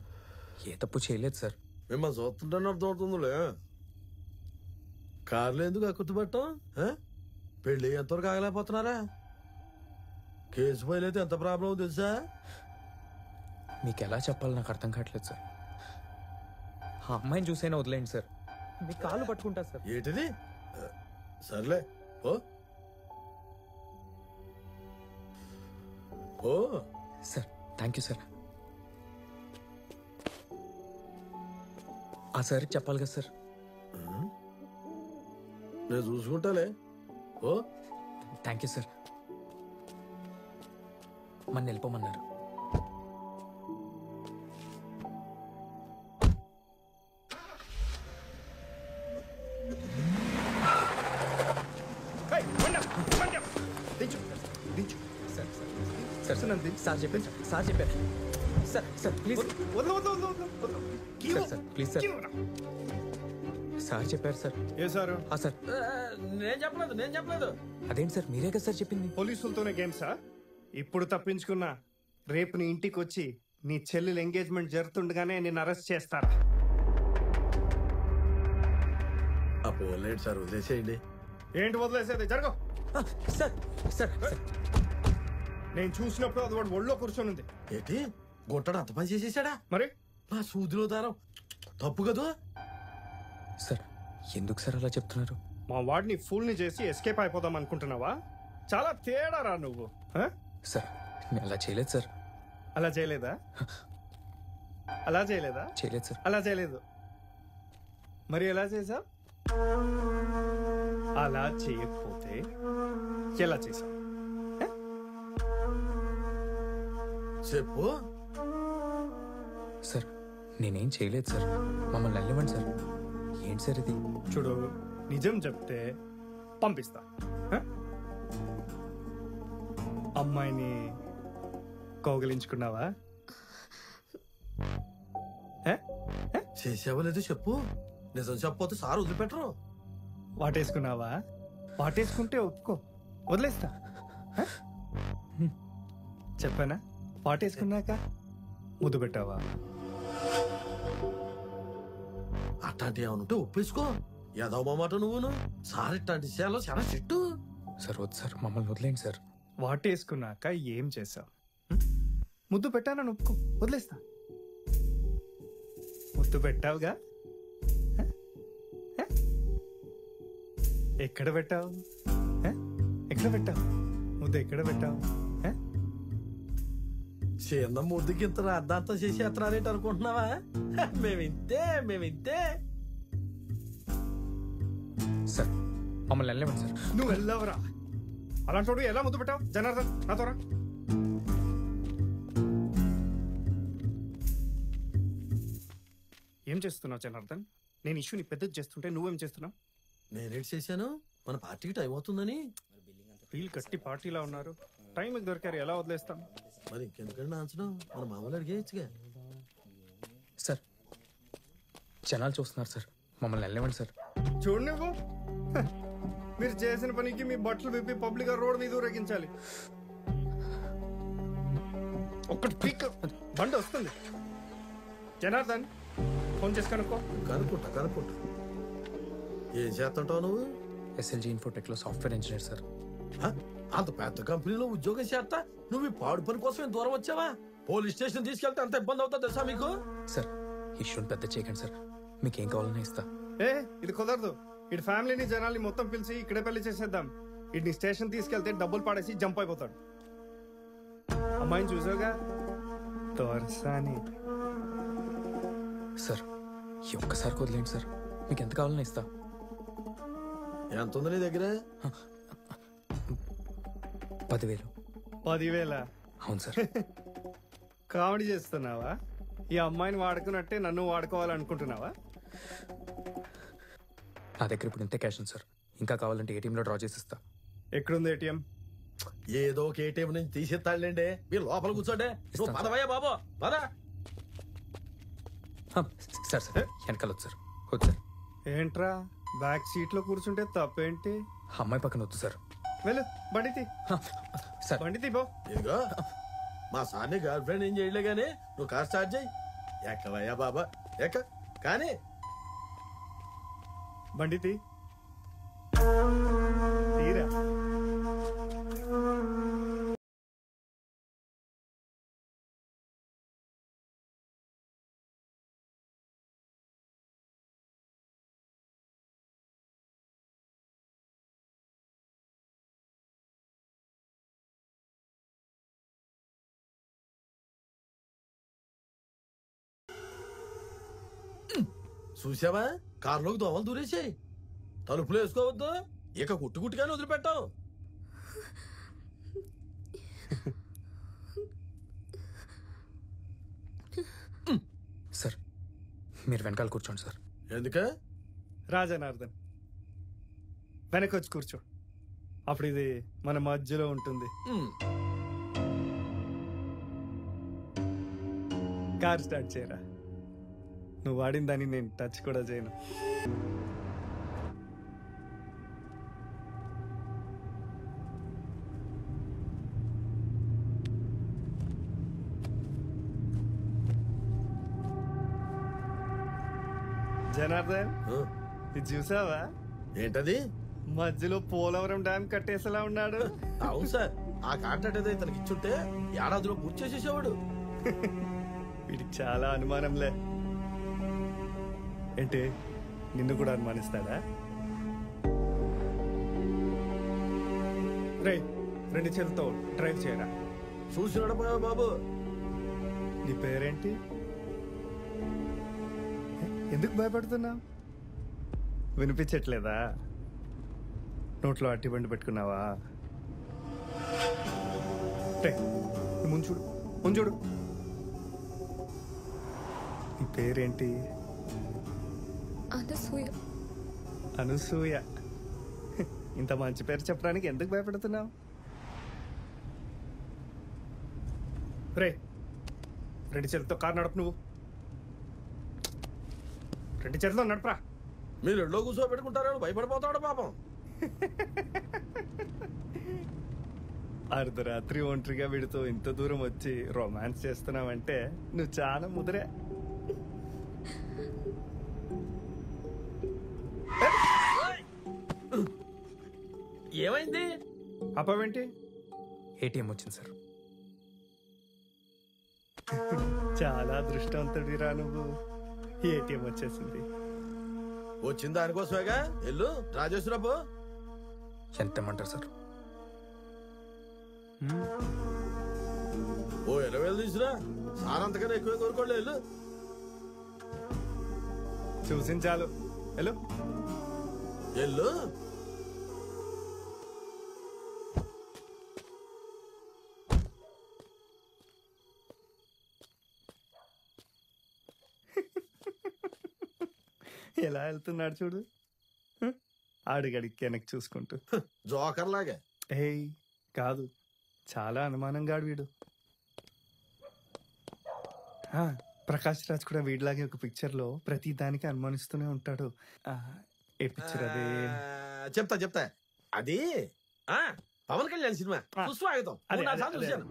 ఏ తప్పు చేయలేదు సార్. మిమ్మల్ని చూస్తుంటేనే అర్థమవుతుందిలే. కార్లో ఎందుకు అక్కుతుపట్టం? పెళ్ళి ఎంతవరకు ఆగలేకపోతున్నారా? కేసు ఫైల్ అయితే ఎంత ప్రాబ్లం తెలుసా? మీకు ఎలా చెప్పాలో నాకు అర్థం కావట్లేదు సార్. ఆ అమ్మాయిని చూసైనా వదిలేండి సార్. మీ కాళ్ళు పట్టుకుంటా సార్. ఏంటిది? సర్లే ఓ ఓ సార్. Thank you sir. ఆ సార్కి చెప్పాలి కదా సార్. నేను చూసుకుంటాలే. ఓ థ్యాంక్ యూ సార్. మన వెళ్ళిపోమన్నారు. సార్ చెప్పారు సార్ చెప్పారు sir. Sir please sir. Please sir. Sir చెప్పారు సార్. ఏ సారు? సార్ నేను చెప్పలేదు. అదేంటి సార్, మీరే కదా సార్ చెప్పింది. పోలీసులతోనే గేమ్ సార్. ఇప్పుడు తప్పించుకున్నా, రేపు నీ ఇంటికి వచ్చి నీ చెల్లెలు ఎంగేజ్మెంట్ జరుగుతుండగానే నేను అరెస్ట్ చేస్తారా? అపోలేడు సార్, వదిలేసేయండి. ఏంటి వదిలేసేది? జరగవు సార్. సార్ నేను చూసినప్పుడు అది వాడు ఒళ్ళో కూర్చొని ఉంది. ఏంటి గుట్టడు అంత పని చేసేసాడా? మరి నా సూదిలో దారం తప్పు కదా. సార్ ఎందుకు సార్ అలా చెప్తున్నారు? మా వాడిని ఫుల్ని చేసి ఎస్కేప్ అయిపోదాం అనుకుంటున్నావా? చాలా తేడా రా నువ్వు. సార్ నేను అలా చేయలేదు సార్. అలా చేయలేదా? అలా చేయలేదా? చేయలేదు సార్. అలా చేయలేదు. మరి ఎలా చేసావు? అలా చేయకపోతే ఎలా చేసావు? చెప్పు. సార్ నేనేం చేయలేదు సార్. మమ్మల్ని వెళ్ళివ్వండి సార్. ఏంటి సార్ ఇది? చూడు, నిజం చెప్తే పంపిస్తా. అమ్మాయిని కౌగిలించుకున్నావా? చేసావా లేదో చెప్పు. నిజం చెప్పపోతే సార్ వదిలిపెట్టరు. వాటేసుకున్నావా? వాటేసుకుంటే ఒప్పుకో, వదిలేస్తా. చెప్పానా? వాటేసుకున్నాక ముద్దు పెట్టావా? అట్లాంటి ఏమనుంటే ఒప్పేసుకో. ఏదో మాట నువ్వును. సార్ ఇట్లాంటి విషయాల్లో చాలా చెట్టు. సార్ వద్దు సార్, మమ్మల్ని వదిలేండి సార్. వాటేసుకున్నాక ఏం చేసావు? ముద్దు పెట్టానని ఒప్పుకో, వదిలేస్తా. ముద్దు పెట్టావుగా? ఎక్కడ పెట్టావు? ఎక్కడ పెట్టావు ముద్దు? ఎక్కడ పెట్టావు? చిన్న ముద్దుకి ఇంత అర్ధాంతం చేసి ఎత్తనారేంటి అనుకుంటున్నావా? మేమింతే. సార్ మమ్మల్ని వెళ్ళివ్వండి సార్. నువ్వు వెళ్ళవరా? అలాంటి ఎలా ముద్దు పెట్టావు? జనార్దన్ నాతోరా. ఏం చేస్తున్నావు జనార్దన్? నేను ఇష్యూని పెద్దది చేస్తుంటే నువ్వేం చేస్తున్నావు? నేనేటి చేశాను? మన పార్టీకి టైం అవుతుందని. వీళ్ళు కట్టి పార్టీలా ఉన్నారు. టైంకి దొరికారు, ఎలా వదిలేస్తాం? మరి ఇంకెందుకంటే ఆన్సర్ మన మామూలు అడిగేయచ్చుగా. సార్ జనాలు చూస్తున్నారు సార్, మమ్మల్ని వెళ్ళివ్వండి సార్. చూడు నువ్వు, మీరు చేసిన పనికి మీ బట్టలు విప్పి పబ్లిక్ గా రోడ్ మీద ఊరేగించాలి. ఒక్కటి పీక్ బండి వస్తుంది. జనార్దన్ ఫోన్ చేసి కనుక్కో. కనుక్కుంటా. ఏం చేస్తుంటావు నువ్వు? ఎస్ఎల్జీ ఇన్ఫోటెక్ లో సాఫ్ట్వేర్ ఇంజనీర్ సార్. అంత పెద్ద కంపెనీలో ఉద్యోగం చేస్తా నువ్వు ఈ పాడు పని కోసం ఎంత దూరం వచ్చావా? పోలీస్ స్టేషన్ తీసుకెళ్తే అంత ఇబ్బంది అవుతా తెలుసా మీకు? సార్ ఇష్యూని పెద్ద చేయకండి సార్, మీకేం కావాలన్నా ఇస్తా. ఇది కుదరదు. ఇటు ఫ్యామిలీని జనాల్ని మొత్తం పిలిచి ఇక్కడే పెళ్లి చేసేద్దాం. ఇటు స్టేషన్ తీసుకెళ్తే డబ్బులు పాడేసి జంప్ అయిపోతాడు. అమ్మాయిని చూసావుగా, తోర్సాని. సార్ ఈ ఒక్కసారి వదిలేండి సార్, మీకు ఎంత కావాలన్నా ఇస్తా. ఎంత ఉంది నీ దగ్గర? 10,000. 10,000? అవును సార్. కామెడీ చేస్తున్నావా? ఈ అమ్మాయిని వాడుకున్నట్టే నన్ను వాడుకోవాలనుకుంటున్నావా? నా దగ్గర ఇప్పుడు ఇంతే క్యాష్ ఉంది సార్, ఇంకా కావాలంటే ఏటీఎంలో డ్రా చేసి ఇస్తా. ఎక్కడుంది ఏటీఎం? ఏదో ఒక ఏటీఎం నుంచి తీసేస్తాడులేండి. మీరు లోపల కూర్చోండి. నువ్వు పదవయ్యా బాబు, పద. సార్ వెనకాల వద్దు సార్. వద్దు సార్. ఏంట్రా బ్యాక్ సీట్ లో కూర్చుంటే తప్పేంటి? అమ్మాయి పక్కన వద్దు సార్. వెళ్ళు, బండితి సార్. బండితి బో. ఇదిగో మా సార్ని గర్ల్ ఫ్రెండ్ ఏం చేయలే గానీ నువ్వు కార్ స్టార్ట్ చేయి. ఎక్కవయ్యా బాబా, ఎక్క. కానీ బండితి తీరా. చూసావా, కారులోకి దోమలు దూరేసాయి. తలుపులు వేసుకోవద్దు, ఇక కుట్టుకుట్టుగానే వదిలిపెట్టావు. సార్ మీరు వెనకాల కూర్చోండి సార్. ఎందుక? రాజనార్దన్ వెనక్కి వచ్చి కూర్చో, అప్పుడు ఇది మన మధ్యలో ఉంటుంది. కార్ స్టార్ట్ చేయరా. నువ్వు వాడిన దాన్ని నేను టచ్ కూడా చేయను. జనార్దన్ ఇది చూసావా? ఏంటది? మధ్యలో పోలవరం డ్యామ్ కట్టేసేలా ఉన్నాడు. అవును సార్, ఆ కాంట్రాక్ట్ ఏదో ఇతనికి ఇచ్చుంటే ఏడాదిలో పూర్తి చేసేసేవాడు. వీడికి చాలా అనుమానంలే. ఏంటి, నిన్ను కూడా అనుమానిస్తాడా? రే, 2 చేతులతో డ్రైవ్ చేయరా. చూసి నడపోయావు బాబు. నీ పేరేంటి? ఎందుకు భయపడుతున్నావు? వినిపించట్లేదా? నోట్లో అట్టిబండి పెట్టుకున్నావా? ముంచుడు ముంచుడు. నీ పేరేంటి? అనసూయ. అనసూయ. ఇంత మంచి పేరు చెప్పడానికి ఎందుకు భయపడుతున్నావు? రే, 2 చేతులతో కారు నడపు. నువ్వు 2 చేతులతో నడపరా. మీరు ఎల్లో కూర్చోబెట్టుకుంటారని భయపడిపోతాడు పాపం. అర్ధరాత్రి ఒంటరిగా వీడితో ఇంత దూరం వచ్చి రొమాన్స్ చేస్తున్నావంటే నువ్వు చాలా ముదిరే. ఏమైంది? అప్పవేంటి? ఏటీఎం వచ్చింది సార్. చాలా అదృష్టవంతుడిరా నువ్వు. ఏటీఎం వచ్చేసింది. వచ్చింది దానికోసమేగా. ఎల్లు రాజేశ్వరపు. ఎంత ఇమ్మంటారు సార్? ఓ 20,000 తీసురా. సార్ అంతకన్నా ఎక్కువ కోరుకోలే. ఎల్లు చూసించాలు. హలో ఎల్లు. ఎలా వెళ్తున్నాడు చూడు. అడుగడికి వెనక్కి చూసుకుంటూ. జోకర్ లాగా. ఏయ్ కాదు, చాలా అనుమానంగా వీడు. ప్రకాష్ రాజ్ కూడా వీడిలాగే ఒక పిక్చర్ లో ప్రతి దానికి అనుమానిస్తూనే ఉంటాడు. ఏ పిక్చర్ అది? చెప్తా. అది పవన్ కళ్యాణ్ సినిమా సుస్వాగతం. చూశాను.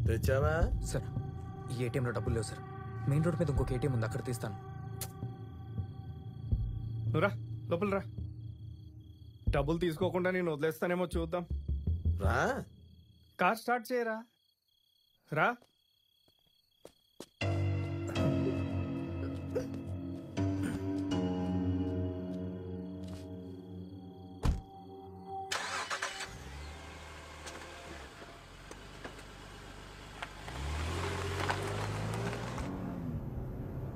తెచ్చావా సార్? ఈ ఏటీఎంలో డబ్బులు లేవు సార్. మెయిన్ రోడ్ మీద ఇంకొక ఏటీఎం ఉంది, అక్కడ తీస్తాను. నువ్వు రా, లోపల రా. డబ్బులు తీసుకోకుండా నేను వదిలేస్తానేమో చూద్దాం. రా. కార్ స్టార్ట్ చేయరా. రా.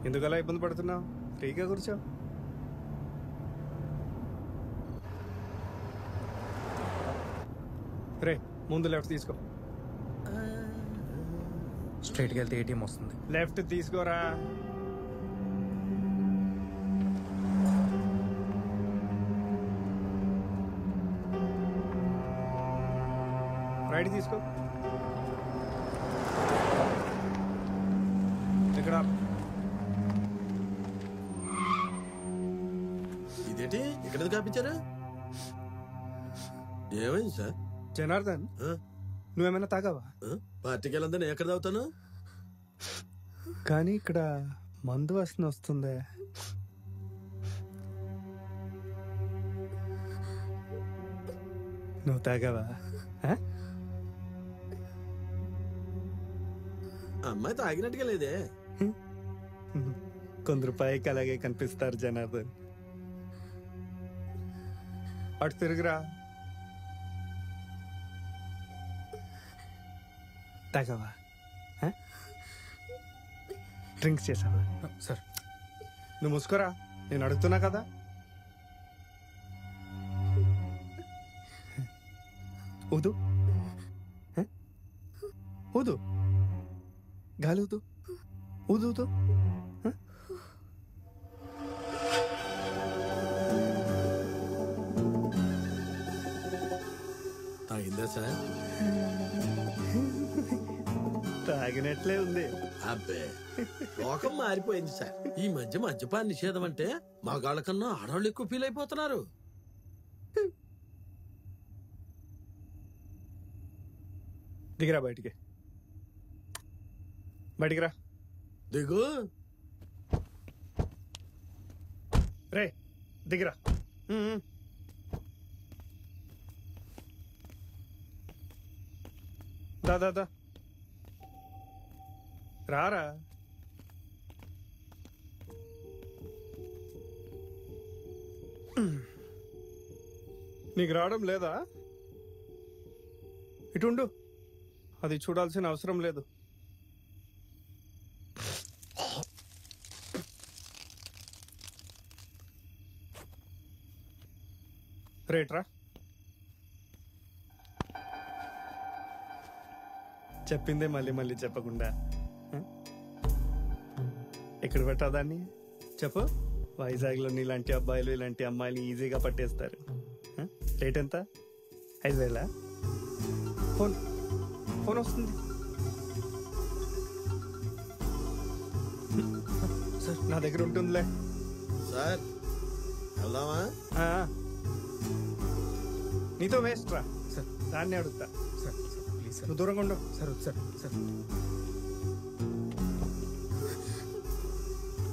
ఎందుకలా ఇబ్బంది పడుతున్నావు? ఫ్రీగా కూర్చో. రే, ముందు లెఫ్ట్ తీసుకో. స్ట్రైట్కి వెళ్తే ఏటీఎం వస్తుంది. లెఫ్ట్ తీసుకోరా. రైట్ తీసుకో. ఇక్కడ ఇదేంటి ఇక్కడ కాపించారు? ఏమైంది సార్? జనార్దన్, నువ్వేమైనా తాగావా? పార్టీకి వెళ్ళందని నేను ఎక్కడ తాగుతాను? కానీ ఇక్కడ మందు వాసన వస్తుందే. నువ్వు తాగావా? అమ్మాయి తాగినట్టుగా లేదే. కొందరు పైకి అలాగే కనిపిస్తారు జనార్దన్. అటు తిరుగురా. తాగావా? డ్రింక్స్ చేసావా? సార్ నువ్వు ముసుకోరా, నేను అడుగుతున్నా కదా. ఊదు ఊదు, గాలి ఊదు, ఊదు ఊదు. తాగిందా సార్? తాగినట్లే ఉంది. అబ్బే, లోకం మారిపోయింది సార్. ఈ మధ్య మద్యపాన నిషేధం అంటే మగాళ్ళ కన్నా ఆడవాళ్ళు ఎక్కువ ఫీల్ అయిపోతున్నారు. దిగిరా బయటికి. బయటికి రా. దిగు. రే, దిగిరా. దా రారా. నీకు రావడం లేదా? ఇటుండు, అది చూడాల్సిన అవసరం లేదు. రేట్రా చెప్పిందే మళ్ళీ మళ్ళీ చెప్పకుండా ఎక్కడ పెట్టా దాన్ని చెప్పు. వైజాగ్లో ఇలాంటి అబ్బాయిలు ఇలాంటి అమ్మాయిలు ఈజీగా పట్టేస్తారు. రేట్ ఎంత? 5,000. ఫోన్ ఫోన్ వస్తుంది సార్, నా దగ్గర ఉంటుందిలే సార్. వెళ్దామా? నీతో వేస్ట్ రా సార్. దాన్ని అడుగుతా సార్ ప్లీజ్ సార్. నువ్వు దూరంగా ఉండు. Sir sir sir.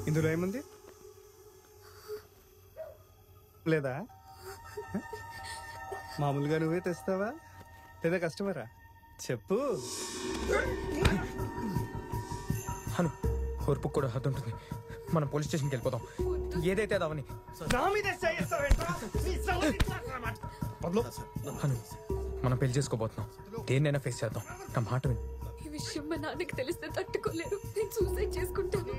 ఇందులో ఏముంది? లేదా మామూలుగా నువ్వే తెస్తావా లేదా కస్టమరా? చెప్పు. హను, ఓర్పు కూడా హద్దు ఉంటుంది. మనం పోలీస్ స్టేషన్కి వెళ్ళిపోదాం. ఏదైతే అదవని. హను, మనం పెళ్లి చేసుకోబోతున్నాం. దేన్నైనా ఫేస్ చేద్దాం. నా మాట విను. ఈ విషయం మా నాన్నకి తెలిస్తే తట్టుకోలేరు. నేను సూసైడ్ చేసుకుంటాను.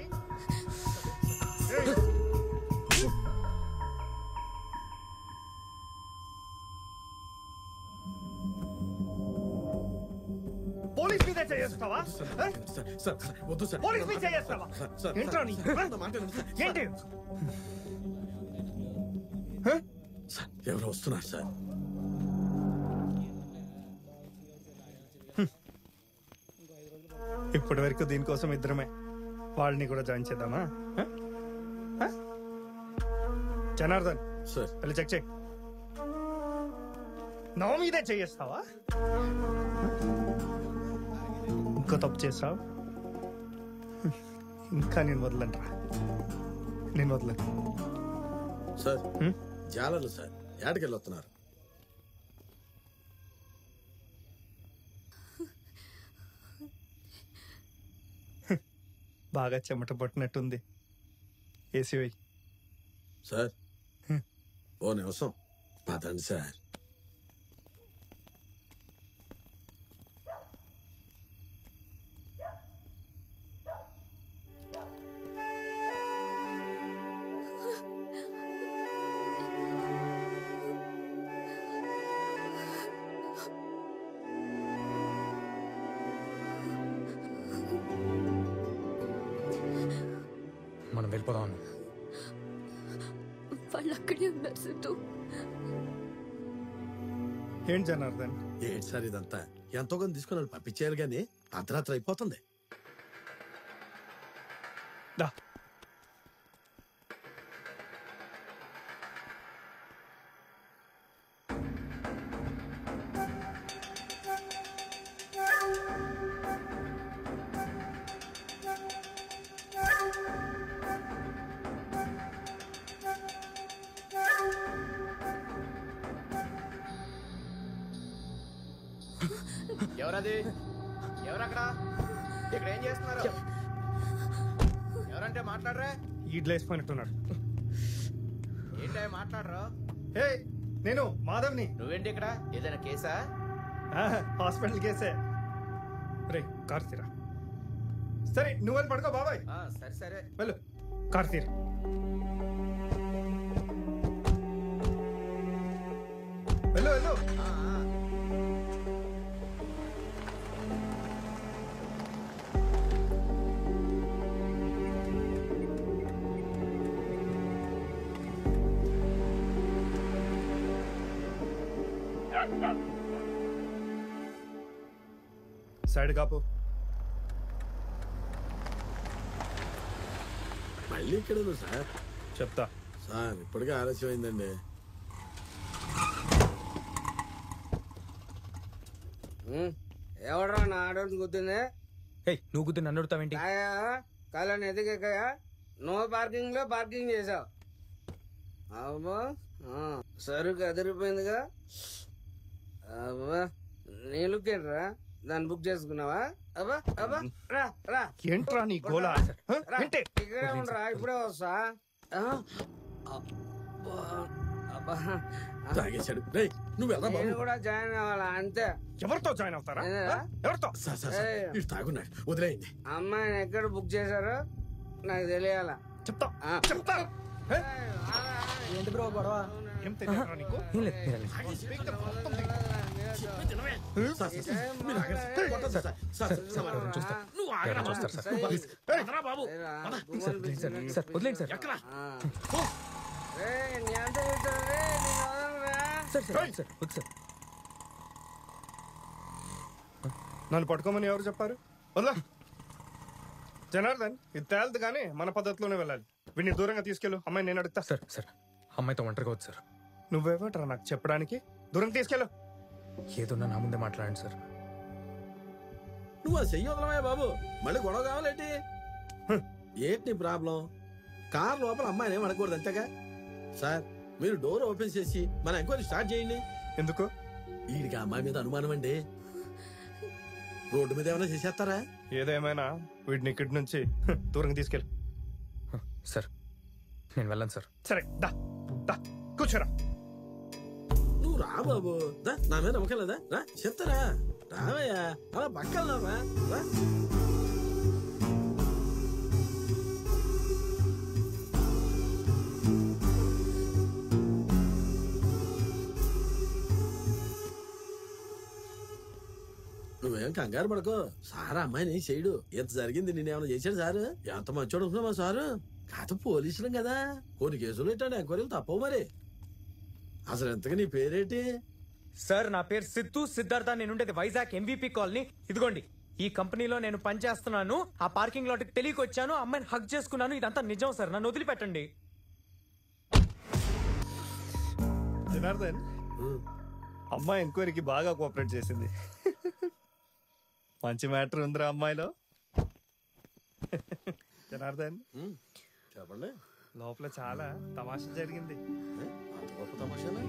పోలీస్ మీద చేస్తావా? వద్దు సార్. పోలీస్ మీద చేస్తావా? ఏంట్రా నీ? ఏంటి? సార్ ఎవరు వస్తున్నారు సార్? ఇప్పటి వరకు దీనికోసం ఇద్దరమే. వాళ్ళని కూడా జాయిన్ చేద్దామా? జనార్దన్ సార్, వెళ్ళి చెక్ చెక్. నా మీదే చేస్తావా? ఇంకో తప్పు చేస్తావు. ఇంకా నేను వదలంట్రా, నేను వదలను. సార్ జాలర్లు సార్, ఏడకెళ్ళి వస్తున్నారు. బాగా చెమట పట్టినట్టుంది. AC why. సార్ ఓ నిమిషం పదండి సార్. మనం వెళ్ళిపోదాం. వాళ్ళు అక్కడే ఉన్నారు సిద్ధు. ఏంటి జనార్దన్? ఏంటి సార్ ఇదంతా? ఎంతో కొంత తీసుకుని పంపించేయాలి కానీ అర్ధరాత్రి అయిపోతుంది. దా ఎవరది? ఎవరక్కడ? ఇక్కడ ఏం చేస్తున్నారు? ఎవరంటే మాట్లాడరా? ఈడ్లేసిపోయినట్టున్నాడు. ఏంటో మాట్లాడరా? హే, నేను మాధవ్ని. నువ్వేంటి ఇక్కడ? ఏదైనా కేసా? హాస్పిటల్ కేసే. రే కార్ తీరా. సరే నువ్వు వెళ్ళి పడుకో బాబాయ్. సరే సరే వెళ్ళు, కార్ తీరా. వెళ్ళు వెళ్ళు. సైడ్ కాపు. మళ్ళీ ఇక్కడ ఉంది సార్. చెప్తా సార్, ఇప్పటికే ఆలస్యం అయిందండి. ఎవడరా నా ఆడోని గుద్దింది? నువ్వు గుద్దు నన్ను అడుగుతావేంటి? కాలని ఎదిగాక నో పార్కింగ్ లో పార్కింగ్ చేసావు. అబ్బా సరుకు అదిరిపోయిందిగా. అబ్బా నీళ్ళుకేట్రా దాన్ని బుక్ చేసుకున్నావా? అబ్బా అబ్బా రా రా. ఏంట్రా నీ గోలా? ఏంటి? ఇక్కడే ఉండరా, ఇప్పుడే వస్తా. అబ్బా తాగేశాడు. రేయ్, నువ్వు ఎలా బాబు? నేను కూడా జాయిన్ అవ్వాలా అంతే. ఎవరితో జాయిన్ అవుతారా? ఎవరితో? ఇటు తాగున్నాడు, వదిలేయండి. అమ్మాయిని ఎక్కడ బుక్ చేశారో నాకు తెలియాలా. చెప్తా చెప్తా. ఏంటి బ్రో గొడవ? ఏం తెలియదురా నీకు? నువ్వు ఆగరా చూస్తారు సార్. ప్లీజ్. వదరా బాబు. Sir please sir. సార్ వదిలేండి సార్. ఎక్కడా? సార్ సార్ సార్ వద్దు సార్. నన్ను పట్టుకోమని ఎవరు చెప్పారు? వదలా జనార్దన్, ఇది తేలదు కానీ మన పద్ధతిలోనే వెళ్ళాలి. వీడిని దూరంగా తీసుకెళ్ళు. అమ్మాయి నేను అడుగుతా. సార్ సార్ అమ్మాయితో ఒంటరిగా వద్దు సార్. నువ్వేవట్రా నాకు చెప్పడానికి? దూరంగా తీసుకెళ్ళు. ఏదున్నా నా ముందే మాట్లాడండి సార్. నువ్వు ఆ చెయ్యి వదలమయ్యా బాబు, మళ్ళీ గొడవ కావాలేంటి? ఏంటి నీ ప్రాబ్లం? కార్ లోపల అమ్మాయిని ఏం అడగకూడదు అంతేగా? సార్ మీరు డోర్ ఓపెన్ చేసి మన ఎంక్వైరీ స్టార్ట్ చేయండి. ఎందుకు? వీడికి అమ్మాయి మీద అనుమానం అండి. రోడ్డు మీద ఏమైనా చేసేస్తారా? ఏదేమైనా వీడిని ఇక్కడి నుంచి దూరంగా తీసుకెళ్ళు. సార్ నేను వెళ్ళను సార్. సరే దా దా కూర్చోరా. నువ్వు రా బాబు, నా మీద నమ్మకం లేదా? రా చెప్తారా, రావయ్యా, అలా పక్కన రా. నువ్వేం కంగారు పడుకో, సార్ అమ్మాయిని చేయడు. ఎంత జరిగింది, నేనేమైనా చేశాడు సారు? ఎంత మంచోడు అనుకున్నావా సారు? కాదు పోలీసులం కదా, కొన్ని కేసులు ఏంటంటే ఎంక్వైరీలు తప్పవు మరి. అసలు ఎంతగా నీ పేరేంటి? సార్ నా పేరు సిద్ధు సిద్ధార్థ. నేనుండేది వైజాగ్ MVP కాలనీ. ఇదిగోండి ఈ కంపెనీలో నేను పనిచేస్తున్నాను. ఆ పార్కింగ్ లాట్కి తెలియకొచ్చాను, అమ్మాయిని హక్ చేసుకున్నాను. ఇదంతా నిజం సార్, నన్ను వదిలిపెట్టండి. జనార్దన్, అమ్మాయి ఎంక్వైరీకి బాగా కోఆపరేట్ చేసింది. మంచి మ్యాటర్ ఉందిరా అమ్మాయిలో. జనార్దన్ చెప్పండి. లోపల చాలా తమాషా జరిగింది. అంత గొప్ప తమాషానా?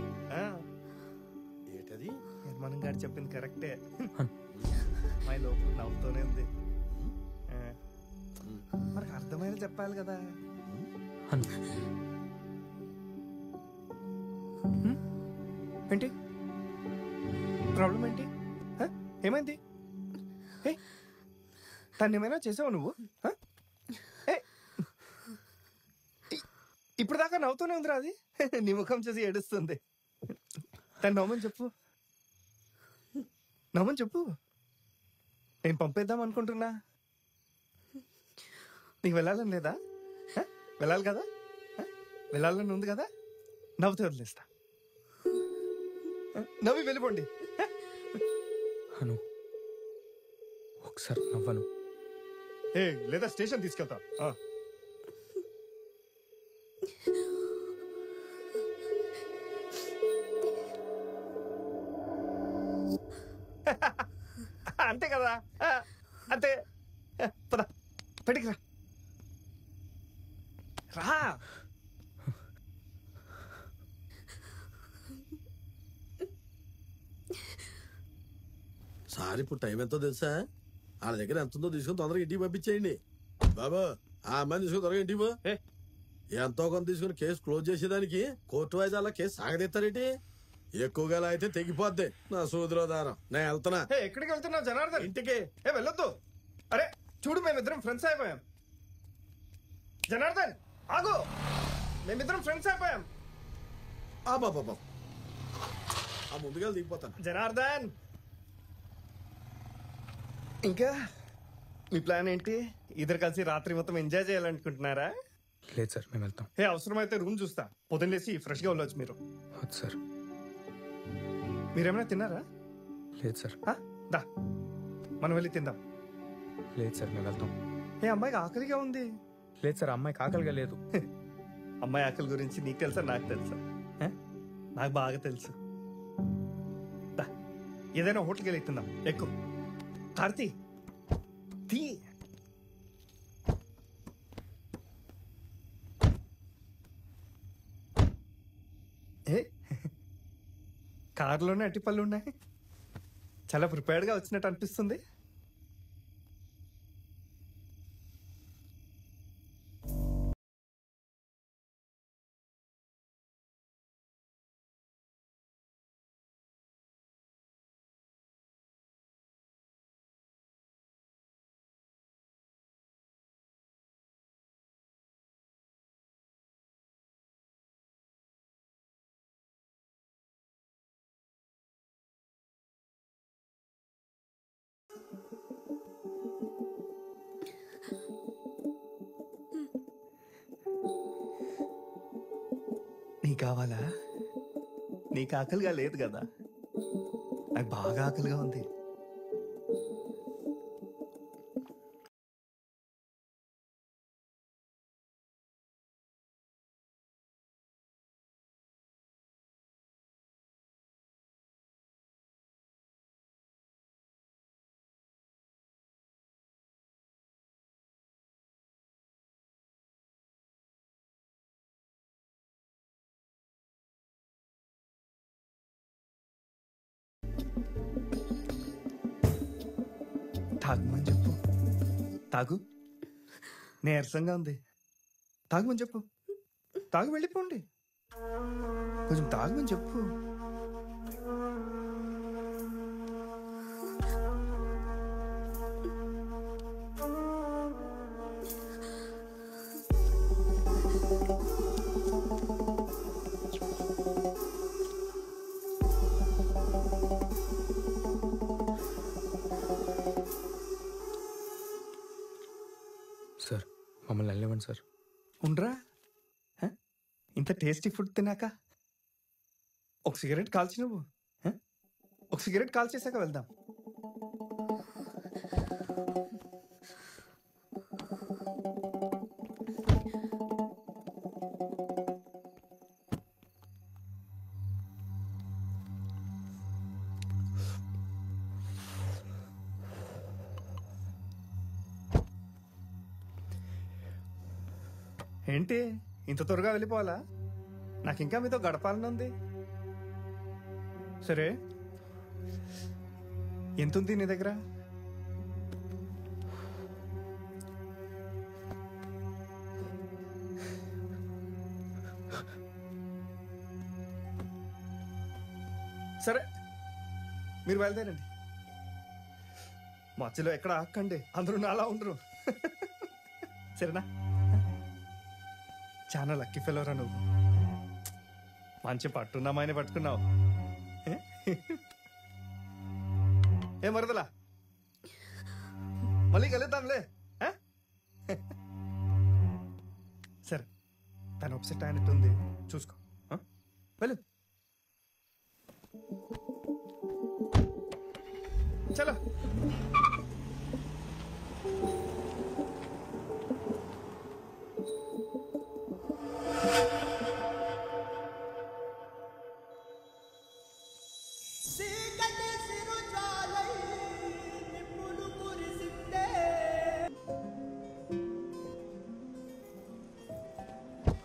ఏంటది? నిర్మాణం గారు చెప్పింది కరెక్టే. అమ్మాయి లోపల నవ్వుతూనే ఉంది. మనకు అర్థమైన చెప్పాలి కదా. ఏంటి ప్రాబ్లం ఏంటి? ఏమైంది? తను ఏమైనా చేసావు నువ్వు? ఇప్పుడు దాకా నవ్వుతూనే ఉందిరా అది. నీ ముఖం చూసి ఏడుస్తుంది. తను నవ్వమని చెప్పు, నవ్వమని చెప్పు. నేను పంపేద్దాం అనుకుంటున్నా. నీకు వెళ్ళాలని లేదా? వెళ్ళాలి కదా, వెళ్ళాలని ఉంది కదా. నవ్వుతే వదిలేస్తా. నవ్వి వెళ్ళిపోండి. అను ఒకసారి నవ్వను. లేదా స్టేషన్ తీసుకెళ్తా. అంతే కదా, అంతే. పద పెడికి రా. రా. సార్ ఇప్పుడు టైం ఎంతో తెలుసా? వాళ్ళ దగ్గర ఎంత ఉందో తీసుకుని తొందరగా ఇంటికి పంపించేయండి. బాబా ఆ అమ్మాయిని తీసుకుని త్వరగా ఇంటికి పో. ఎంతో కొంత తీసుకుని కేసు క్లోజ్ చేసేదానికి కోర్టు వాయిదాల కేసు సాగదీస్తారేంటి? ఎక్కువగా అయితే తెగిపోద్ది నా సూదిలో దారం. నేను వెళ్తున్నా. ఎక్కడికి వెళ్తున్నావు జనార్దన్? ఇంటికి. వెళ్ళొద్దు. అరే చూడు, మేమిద్దరం ఫ్రెండ్స్ అయిపోయాం. జనార్దన్ ఆగు, మేమిద్దరం ఫ్రెండ్స్ అయిపోయాం. బాబా ఆ ముందుగా దిగిపోతాను. జనార్దన్, ఇంకా మీ ప్లాన్ ఏంటి? ఇద్దరు కలిసి రాత్రి మొత్తం ఎంజాయ్ చేయాలనుకుంటున్నారా? లేదు సార్, మేము వెళ్తాం. అవసరమైతే రూమ్ చూస్తా. పొద్దున్న లేసి ఫ్రెష్ గా వెళ్ళొచ్చు మీరు. వద్దు సార్. మీరేమైనా తిన్నారా? లేదు సార్. దా మనం వెళ్ళి తిందాం. లేదు సార్, మేము వెళ్తాం. అమ్మాయికి ఆకలిగా ఉంది. లేదు సార్, అమ్మాయికి ఆకలిగా లేదు. అమ్మాయి ఆకలి గురించి నీకు తెలుసా నాకు తెలుసా? నాకు బాగా తెలుసు. దా ఏదైనా హోటల్కి వెళ్ళి తిందాం. ఎక్కువ కార్తీ తీ. కారులోనే అట్టిపళ్ళు ఉన్నాయి. చాలా ప్రిపేర్డ్గా వచ్చినట్టు అనిపిస్తుంది. నీకు కావాలా? నీకు ఆకలిగా లేదు కదా, నాకు బాగా ఆకలిగా ఉంది. తాగమని చెప్పు. తాగు, నీరసంగా ఉంది. తాగమని చెప్పు. తాగు, వెళ్ళిపోండి. కొంచెం తాగమని చెప్పు. సార్ మమ్మల్ని వెళ్ళనివ్వండి సార్. ఉండరా, ఇంత టేస్టీ ఫుడ్ తిన్నాక ఒక సిగరెట్ కాల్చి నువ్వు. ఒక సిగరెట్ కాల్ చేశాక వెళ్దాం. ఏంటి ఇంత త్వరగా వెళ్ళిపోవాలా? నాకు ఇంకా మీతో గడపాలని ఉంది. సరే, ఎంతుంది నీ దగ్గర? సరే, మీరు బయలుదేరండి. మధ్యలో ఎక్కడ ఆక్కండి, అందరూ నాలా ఉండరు. సరేనా? చాలా లక్కీ ఫెలోరా నువ్వు. మంచి పట్టున్నామాయని పట్టుకున్నావు. ఏ మరదలా, మళ్ళీ కలుద్దాంలే. సరే, తను అప్సెట్ అయినట్టుంది, చూసుకో. వెళ్ళు. చలో.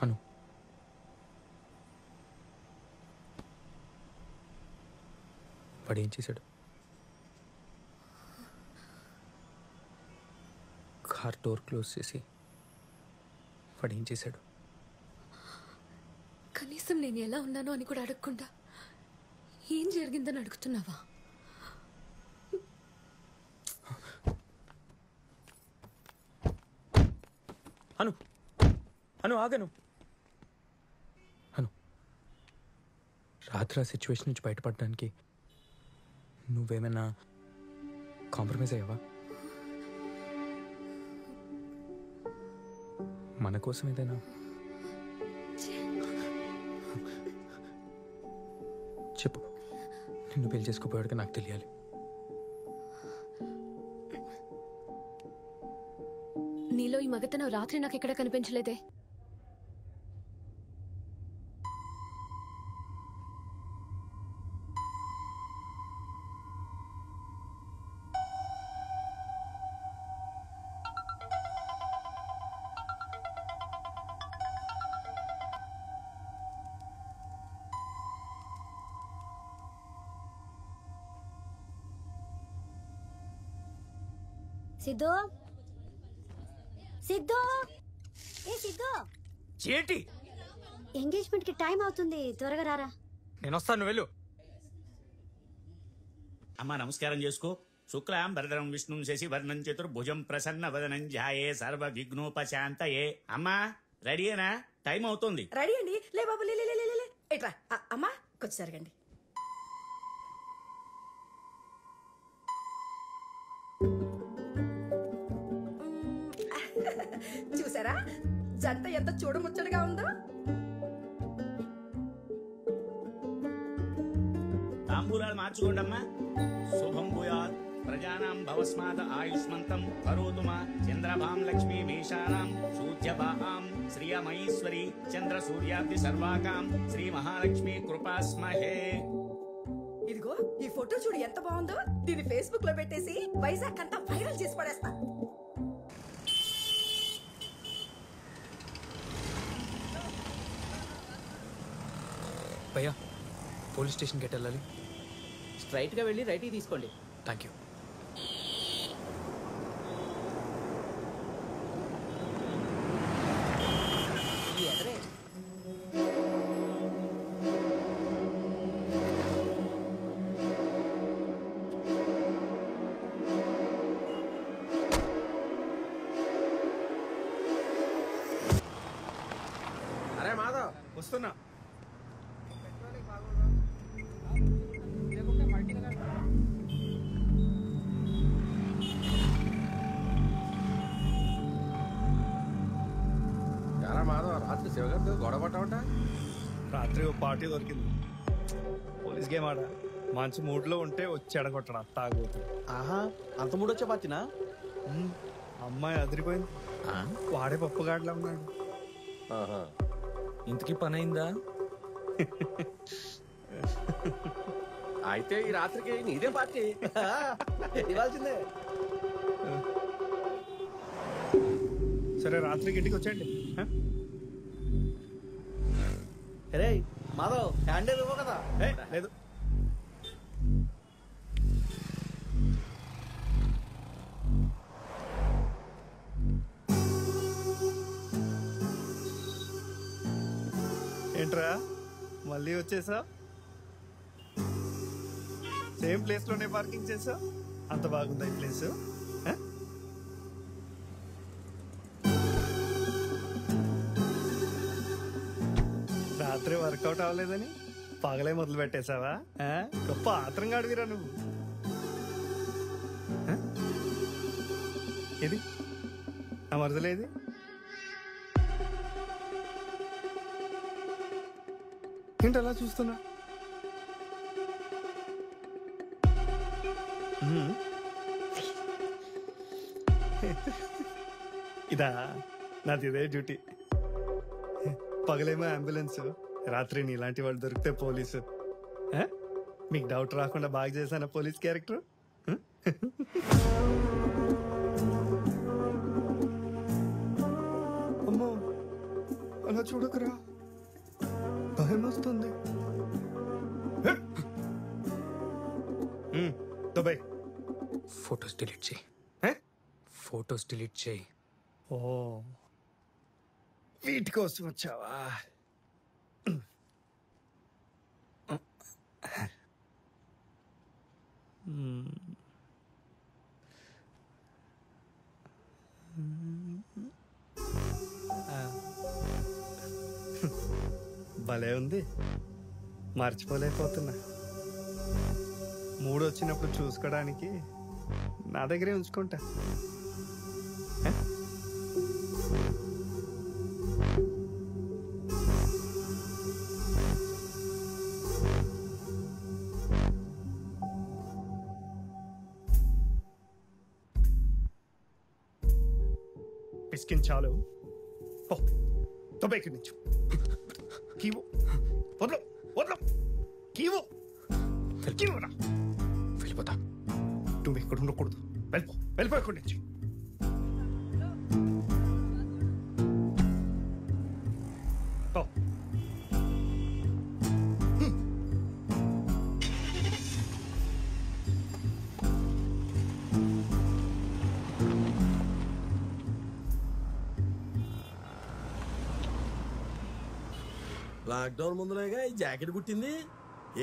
అను, వాడు ఏం చేశాడు? కార్ డోర్ క్లోజ్ చేసి వాడు ఏం చేశాడు? కనీసం నేను ఎలా ఉన్నానో అని కూడా అడగకుండా ఏం జరిగిందని అడుగుతున్నావా? అను, అను ఆగను. అను, రాత్రి ఆ సిచ్యువేషన్ నుంచి బయటపడడానికి నువ్వేమైనా కాంప్రమైజ్ అయ్యావా? మన కోసం ఏదైనా? చెప్పు, నిన్ను పెళ్లి చేసుకోపోయాడుగా నాకు తెలియాలి. నీలో ఈ మగతనం రాత్రి నాకు ఎక్కడ కనిపించలేదే. సిద్ధు సిద్ధు ఏ సిద్ధు చేటి ఎంగేజ్మెంట్ కి టైం అవుతుంది, త్వరగా రారా. నేను వస్తాను, వెళ్ళు. అమ్మా నమస్కారం చేసుకో. శుక్లాం భరధరం విష్ణుం శశివర్ణం చతుర్భుజం ప్రసన్న వదనం ధ్యాయే సర్వ విఘ్నోపశాంతయే. అమ్మా రెడీయేనా? టైం అవుతుంది. రెడీ అండి. లే బాబు లే లే లే లే. ఎట్రా అమ్మా కొంచెం జరగండి. చూసారా జంట ఎంత చూడముచ్చటగా ఉందో. తాంబూలాలు మార్చుకోండి అమ్మా. శుభం భూయాత్. ప్రజానాం భవస్మాత ఆయుష్మంతం కరోతు మా చంద్రభాం లక్ష్మీ మేషానాం సూర్యభాం శ్రియమయీశ్వరి చంద్ర సూర్యాబ్ది సర్వాకాం శ్రీ మహాలక్ష్మి కృపాస్మహే. ఇదిగో ఈ ఫోటో చూడు ఎంత బాగుందో. దీన్ని ఫేస్బుక్ లో పెట్టేసి వైజాగ్ అంతా వైరల్ చేసి పడేస్తా. భయ్యా, పోలీస్ స్టేషన్కి ఎటు వెళ్ళాలి? స్ట్రైట్ గా వెళ్ళి రైట్కి తీసుకోండి. Thank you. అరే మాధవ్, వస్తున్నా. ఎలా మాధవ్, రాత్రి శివగారితో గొడవ పట్టావంట? రాత్రి ఓ పార్టీ దొరికింది. పోలీస్ గేమ్ ఆడ. మంచి మూడ్ లో ఉంటే వచ్చి ఎడగొట్టడా తాగుతూ. ఆహా, అంత మూడొచ్చే పార్టీనా? అమ్మాయి అదిరిపోయింది. వాడే పప్పుగాడిలా ఉన్నాడు. ఇంతకీ పని అయిందా? అయితే ఈ రాత్రికి నీదే పార్టీ ఇవ్వాల్సిందే. సరే రాత్రికి ఇంటికి వచ్చేయండి. రే మాధవ్, హ్యాండ్ ఇవ్వ కదా. లేదు. ఏంట్రా మళ్ళీ వచ్చేసా? సేమ్ ప్లేస్ లోనే పార్కింగ్ చేసా? అంత బాగుందా ఈ ప్లేస్? రాత్రి వర్కౌట్ అవ్వలేదని పగలే మొదలు పెట్టేశావా? గొప్ప ఆత్రంగా అడిగిరా నువ్వు. ఇది నా మరదలేది? ఏంటి అలా చూస్తున్నా? ఇదా నాది, ఇదే డ్యూటీ. పగలేమో అంబులెన్స్, రాత్రి నీలాంటి వాళ్ళు దొరికితే పోలీసు. మీకు డౌట్ రాకుండా బాగా చేశానా పోలీస్ క్యారెక్టర్? అమ్మో అలా చూడకురా, భయం వస్తుంది. దుబాయ్ ఫొటోస్ డిలీట్ చేయి. ఫొటోస్ డిలీట్ చేయి. ఓ, వీటి కోసం వచ్చావా? భలే ఉంది, మర్చిపోలేకపోతున్నా. మూడు వచ్చినప్పుడు చూసుకోవడానికి నా దగ్గరే ఉంచుకుంటా. పిసికించాలు. తొంభై నుంచి కీవు వదలు, వదలు, కీవు కీవురా. వెళ్ళిపోతా. నువ్వు ఇక్కడ ఉండకూడదు. వెళ్ళిపో, వెళ్ళిపో ఇక్కడి నుంచి. లాక్డౌన్ ముందులేగా ఈ జాకెట్ కుట్టింది.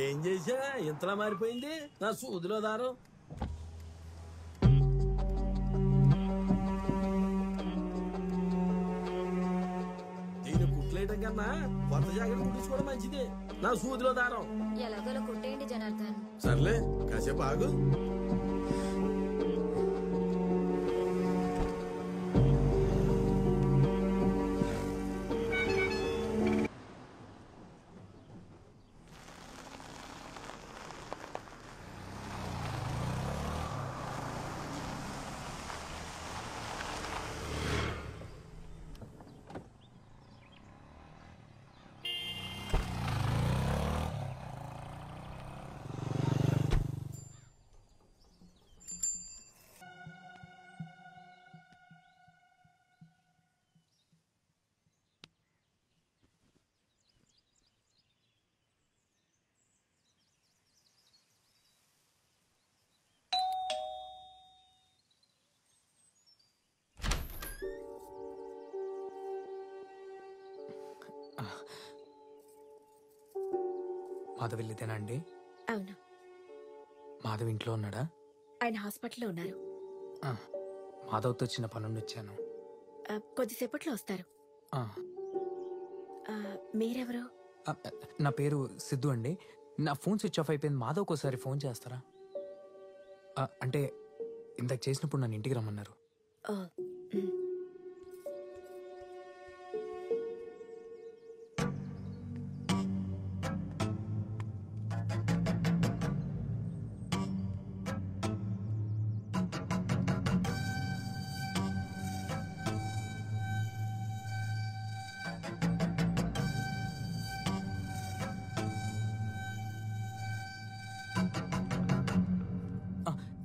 ఏం చేసా ఇంతలా మారిపోయింది నా సూదిలో దారం. దీన్ని కుట్లేయటం కన్నా కొత్త జాకెట్ కుట్టించుకోవడం మంచిది. నా సూదిలో దారం. ఎలాగోలా కుట్టేయండి జనార్దన్. సర్లే కాసేపు ఆగు. మాధవ్ వెళ్ళితేనా అండి? అవును, మాధవ్ ఇంట్లో ఉన్నాడా? ఆయన హాస్పిటల్లో ఉన్నారు. మాధవ్తో చిన్న పనుండి వచ్చాను. కొద్దిసేపట్లో వస్తారు. ఆ, మీరెవరు? నా పేరు సిద్ధు అండి. నా ఫోన్ స్విచ్ ఆఫ్ అయిపోయింది. మాధవ్కి ఒకసారి ఫోన్ చేస్తారా? అంటే ఇందాక చేసినప్పుడు నన్ను ఇంటికి రమ్మన్నారు. ఓ,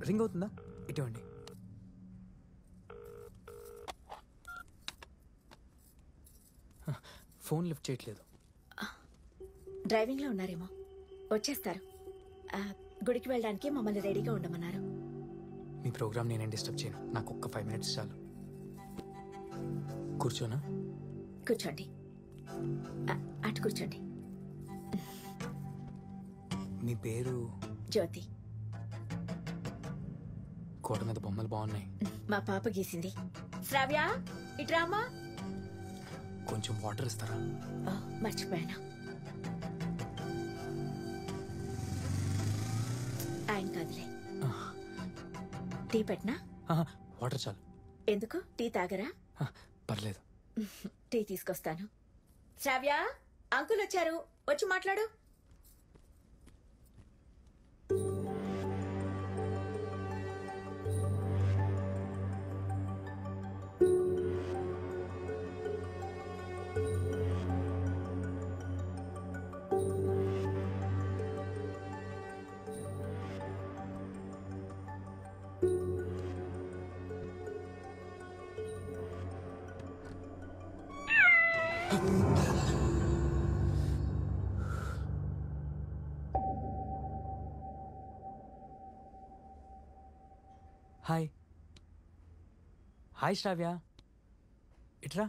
రింగ్ అవుతుందా? ఇటువంటి ఫోన్ లిఫ్ట్ చేయట్లేదు. డ్రైవింగ్లో ఉన్నారేమో, వచ్చేస్తారు. గుడికి వెళ్ళడానికి మమ్మల్ని రెడీగా ఉండమన్నారు. మీ ప్రోగ్రామ్ నేనేం డిస్టర్బ్ చేయను. నాకు ఒక్క 5 minutes చాలు. కూర్చోనా? కూర్చోండి. అటు కూర్చోండి. మీ పేరు? జ్యోతి. కోట మీద బొమ్మలు బాగున్నాయి. మా పాప గీసింది. శ్రావ్య, ఇట్రామా. కొంచెం వాటర్ ఇస్తారా? మర్చిపోయాను. ఆయన కాదులే. టీ పెట్టనా? వాటర్ చాలు. ఎందుకు? టీ తాగరా? పర్లేదు. టీ తీసుకొస్తాను. శ్రావ్య, అంకుల్ వచ్చారు, వచ్చి మాట్లాడు. హాయ్. హాయ్ శ్రావ్య, ఇట్రా.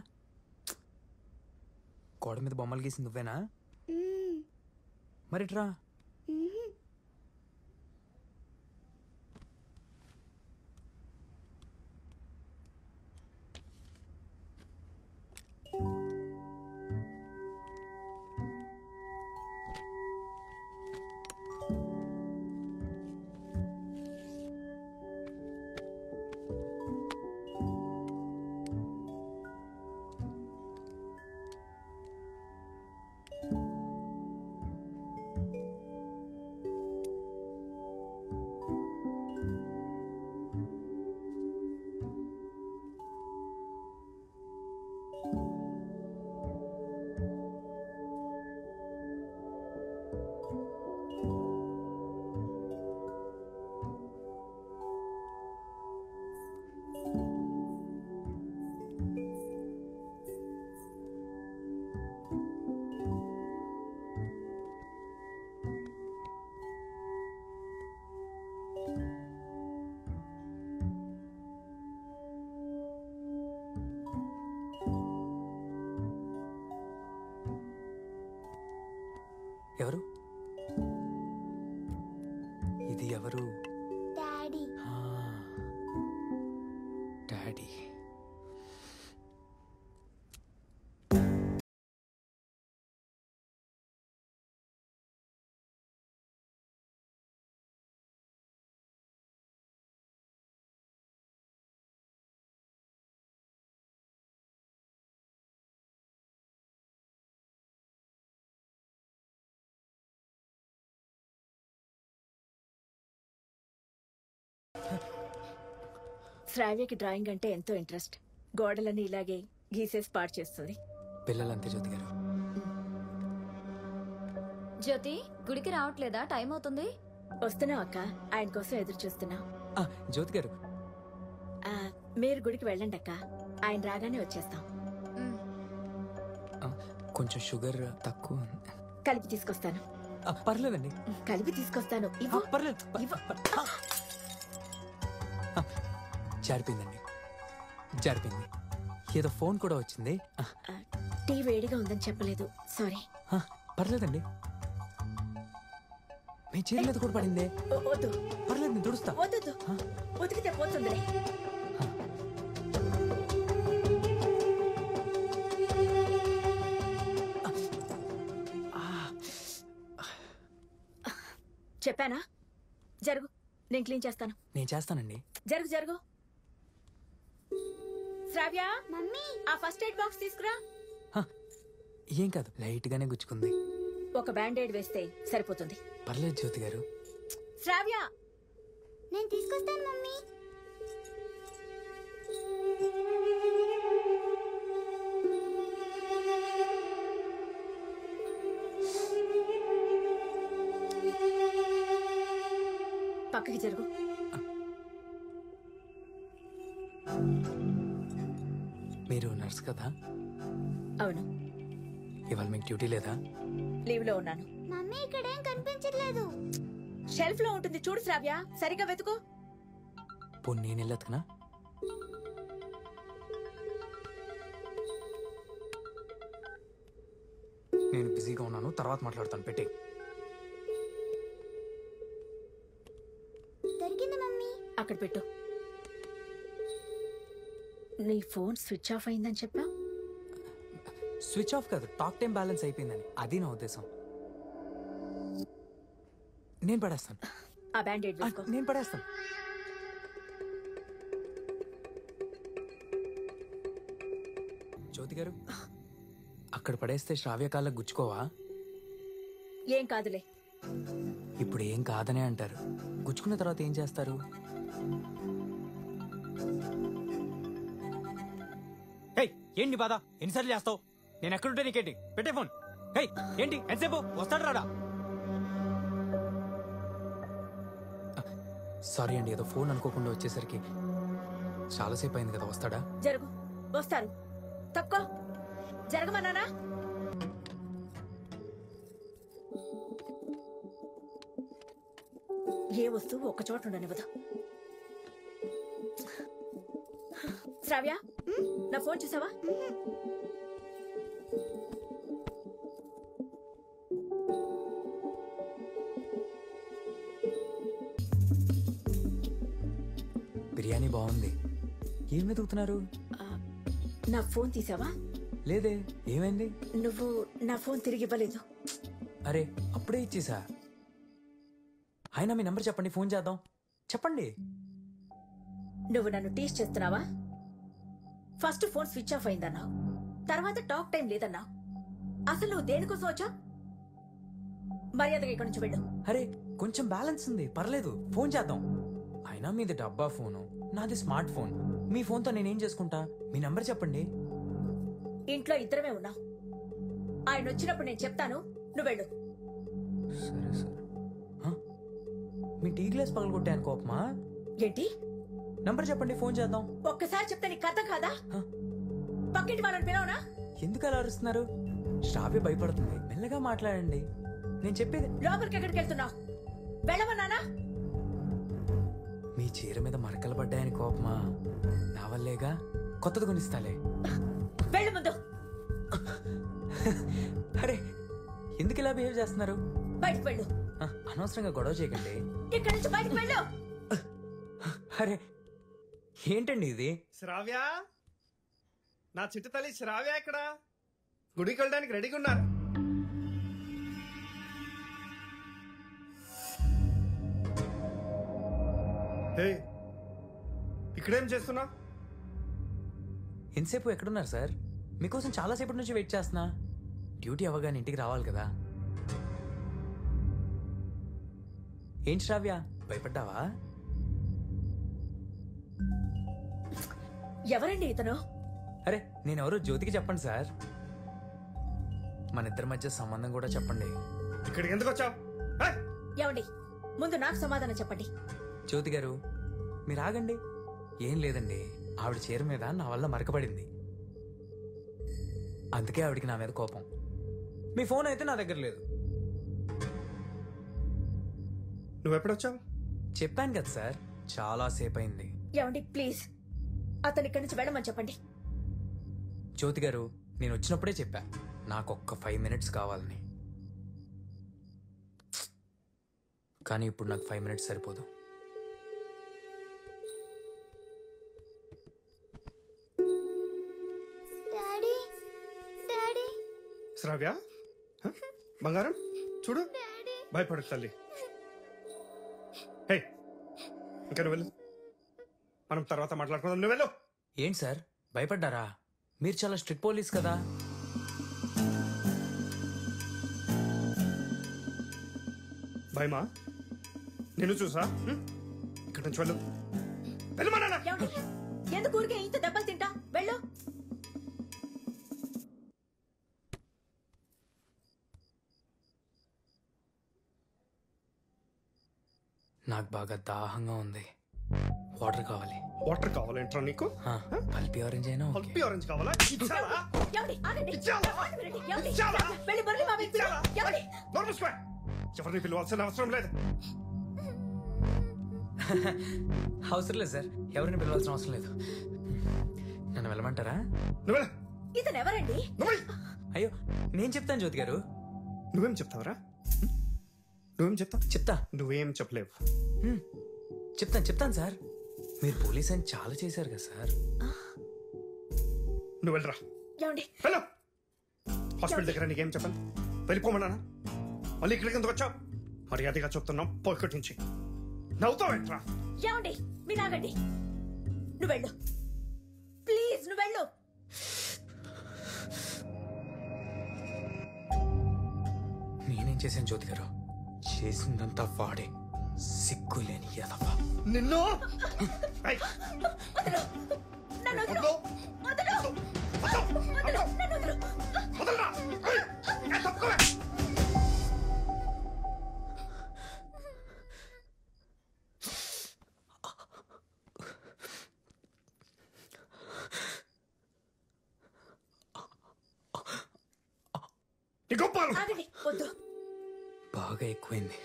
గోడ మీద బొమ్మలు గీసింది నువ్వేనా? మరి ఇట్రా. ఎవరు? ఇది ఎవరు? డాడీ. డాడీ. శ్రావ్యకి డ్రాయింగ్ అంటే ఎంతో ఇంట్రెస్ట్. గోడలని ఇలాగే గీసేసి పాడు చేస్తుంది. పిల్లలంతే జ్యోతి గారు. జ్యోతి గుడికి రావట్లేదా? టైం అవుతుంది. వస్తున్నావు అక్క, ఆయన కోసం ఎదురు చూస్తున్నా. జ్యోతి గారు మీరు గుడికి వెళ్ళండి అక్క, ఆయన రాగానే వచ్చేస్తాం. కొంచెం షుగర్ తక్కువ. కలిపి తీసుకొస్తాను. పర్లేదండి, కలిపి తీసుకొస్తాను. పర్లేదు. జారిపోయిందండి, జారిపోయింది. ఏదో ఫోన్ కూడా వచ్చింది. టీ వేడిగా ఉందని చెప్పలేదు, సారీ. పర్లేదండి, మీ చీర మీద కూడా పడిందే. వద్దు, పర్లేదు, నేను తుడుస్తా. వద్దు, ఉతికితే పోతుందిలే. చెప్పానా? జరుగు, నేను క్లీన్ చేస్తాను. నేను చేస్తానండి. జరుగు జరుగు. శ్రావ్య, మమ్మీ ఆ ఫస్ట్ ఎయిడ్ బాక్స్ తీసుకురా. ఏం కాదు, లైట్ గానే గుచ్చుకుంది. ఒక బ్యాండేడ్ వేస్తే సరిపోతుంది. పర్లేదు జ్యోతి గారు. శ్రావ్య, నేను తీసుకొస్తాను మమ్మీ. పక్కకి జరుగు. మీరు నర్స్ కదా? అవును. ఇవాళ మీకు డ్యూటీ లేదా? లీవ్ లో ఉన్నాను. మమ్మీ ఇక్కడేం కనిపించట్లేదు. షెల్ఫ్ లో ఉంటుంది, చూడు శ్రావ్య, సరిగ్గా వెతుకు. పోనీ నేను వెళ్ళొద్దునా? నేను బిజీగా ఉన్నాను, తర్వాత మాట్లాడతాను. పెట్టి దొరికింది మమ్మీ. అక్కడ పెట్టు. నీ ఫోన్ స్విచ్ ఆఫ్ అయిందని చెప్పా. స్విచ్ ఆఫ్ కాదు, టాక్ టైం బ్యాలెన్స్ అయిపోయిందని. అది నా ఉద్దేశం. నేను పడేస్తాను. ఆ బ్యాండేడ్ వేసుకో. నేను పడేస్తాను. జ్యోతి గారు, అక్కడ పడేస్తే శ్రావ్య కాళ్ళకు గుచ్చుకోవా? ఏం కాదులే. ఇప్పుడు ఏం కాదనే అంటారు. గుచ్చుకున్న తర్వాత ఏం చేస్తారు? ఏంటి బాధ? ఎన్నిసార్లు చేస్తావు? నేను ఎక్కడుంటే నీకేంటి? పెట్టే ఫోన్. ఏంటి ఎంతసేపు? వస్తాడు రాడా? సారీ అండి, ఏదో ఫోన్ అనుకోకుండా వచ్చేసరికి చాలాసేపు అయింది కదా. వస్తాడా? జరుగు, వస్తారు. తప్పుకో, జరగమన్నానా? ఏ వస్తువు ఒక చోట ఉండనివ్వదు. శ్రావ్య, నా ఫోన్ చూసావా? బిర్యానీ బాగుంది. ఏం వెతుకుతున్నారు? నా ఫోన్ తీసావా? లేదే, ఏమైంది? నువ్వు నా ఫోన్ తిరిగి ఇవ్వలేదు. అరే, అప్పుడే ఇచ్చేసా. అయినా మీ నంబర్ చెప్పండి, ఫోన్ చేద్దాం. చెప్పండి. నువ్వు నన్ను టీస్ చేస్తున్నావా? ఫస్ట్ ఫోన్ స్విచ్ ఆఫ్ అయిందన్నావు, తర్వాత టాక్ టైం లేదన్నావు. అసలు నువ్వు దేనికోసం వచ్చా? మర్యాదగా ఇక్కడి నుంచి వెళ్ళు. అరే, కొంచెం బ్యాలెన్స్ ఉంది, పర్లేదు, ఫోన్ చేద్దాం. అయినా మీది డబ్బా ఫోను, నాది స్మార్ట్ ఫోన్. మీ ఫోన్తో నేనేం చేసుకుంటా? మీ నంబర్ చెప్పండి. ఇంట్లో ఇద్దరమే ఉన్నావు. ఆయన వచ్చినప్పుడు నేను చెప్తాను, నువ్వు వెళ్ళు. సరే సరే. మీ టీ గ్లాస్ పగలగొట్టాను, కోపమా ఏంటి? నంబర్ చెప్పండి, ఫోన్ చేద్దాం. ఒక్కసారి చెప్తే నీకు అర్థం కాదా? పక్కింటి వాళ్ళని పిలవనా? ఎందుకు అలా అరుస్తున్నారు? శ్రావ్య భయపడుతుంది, మెల్లగా మాట్లాడండి. నేను చెప్పేది. లోపలికి ఎక్కడికి వెళ్తున్నావు? వెళ్ళమన్నానా? మీ చీర మీద మరకలు పడ్డాయని కోపమా? నా వల్లేగా, కొత్తది కొనిస్తాలే. వెళ్ళు ముందు. అరే, ఎందుకు ఇలా బిహేవ్ చేస్తున్నారు? బయటికి వెళ్ళు. అనవసరంగా గొడవ చేయకండి. ఇక్కడి నుంచి బయటికి వెళ్ళు. అరే ఏంటండి ఇది? శ్రావ్య, నా చిట్టు తల్లి శ్రావ్య ఎక్కడ? గుడికి వెళ్ళడానికి రెడీగా ఉన్నారు. ఇక్కడేం చేస్తున్నా? ఎంతసేపు ఎక్కడున్నారు సార్? మీకోసం చాలాసేపటి నుంచి వెయిట్ చేస్తున్నా. డ్యూటీ అవ్వగానే ఇంటికి రావాలి కదా. ఏంటి శ్రావ్య, భయపడ్డావా? ఎవరండి ఇతను? అరే నేనెవరో జ్యోతికి చెప్పండి సార్. మన ఇద్దరి మధ్య సంబంధం కూడా చెప్పండి. ఇక్కడికి ఎందుకు వచ్చావు? ఏమండి, ముందు నాకు సమాధానం చెప్పండి. జ్యోతి గారు మీరు ఆగండి. ఏం లేదండి, ఆవిడ చీర మీద నా వల్ల మరకబడింది, అందుకే ఆవిడికి నా మీద కోపం. మీ ఫోన్ అయితే నా దగ్గర లేదు. నువ్వెప్పుడొచ్చావు? చెప్పాను కదా సార్, చాలా సేపు అయింది. ఏమండి ప్లీజ్ అతని ఇక్కడి నుంచి వెళ్ళమని చెప్పండి. జ్యోతి గారు నేను వచ్చినప్పుడే చెప్పా నాకు ఒక్క 5 minutes కావాలని. కానీ ఇప్పుడు నాకు 5 minutes సరిపోదు. శ్రావ్య, బంగారం చూడు, భయపడు తల్లి. హే, ఇంకా నువ్వు వెళ్ళు, మనం తర్వాత మాట్లాడుకుందాం. నువ్వు వెళ్ళు. ఏంటి సార్ భయపడ్డారా? మీరు చాలా స్ట్రిక్ట్ పోలీస్ కదా. భయమా? నేను చూసా. ఇక్కడి నుంచి వెళ్ళు. వెళ్ళమన్నా. ఎందుకు ఊరికే ఇంత దెబ్బలు తింటా? వెళ్ళు. నాకు బాగా దాహంగా ఉంది, వాటర్ కావాలి. వాటర్ కావాలంటారా నీకు? పల్పి ఆరెంజ్ అయినా ఓకే. పల్పి ఆరెంజ్ కావాలా? ఇచ్చావా? ఏమండి, ఆగండి. ఏమండి, వెళ్ళి మురళి మామయ్యకి పిలువు. ఏమండి? ఎవరిని పిలవాల్సిన అవసరం లేదు. అవసరం లేదు సార్, ఎవరిని పిలవాల్సిన అవసరం లేదు. నన్ను వెళ్ళమంటారా? ఇతను ఎవరండి? అయ్యో నేను చెప్తాను జ్యోతి గారు. నువ్వేం చెప్తావరా? నువ్వేం చెప్తావు? చెప్తా. నువ్వేం చెప్పలేవు. చెప్తాను సార్. మీరు పోలీస్ అని చాలా చేశారు కదా సార్. నువ్వు వెళ్ళరా. ఏమండి? హలో, హాస్పిటల్ దగ్గర నీకేం చెప్పండి, వెళ్ళిపోమన్నా. మళ్ళీ ఇక్కడికి ఎందుకు వచ్చావు? మర్యాదగా చెప్తున్నాం, పోయికటి నుంచి. నవ్వుతావేంట్రా? ఏమండి, మీరు ఆగండి. నువ్వు వెళ్ళు ప్లీజ్, నువ్వు వెళ్ళు. నేనేం చేశాను జ్యోతి గారు? చేసిందంతా వాడే, సిగ్గులేని ఎదవా. నిన్ను బాగా ఎక్కువైంది.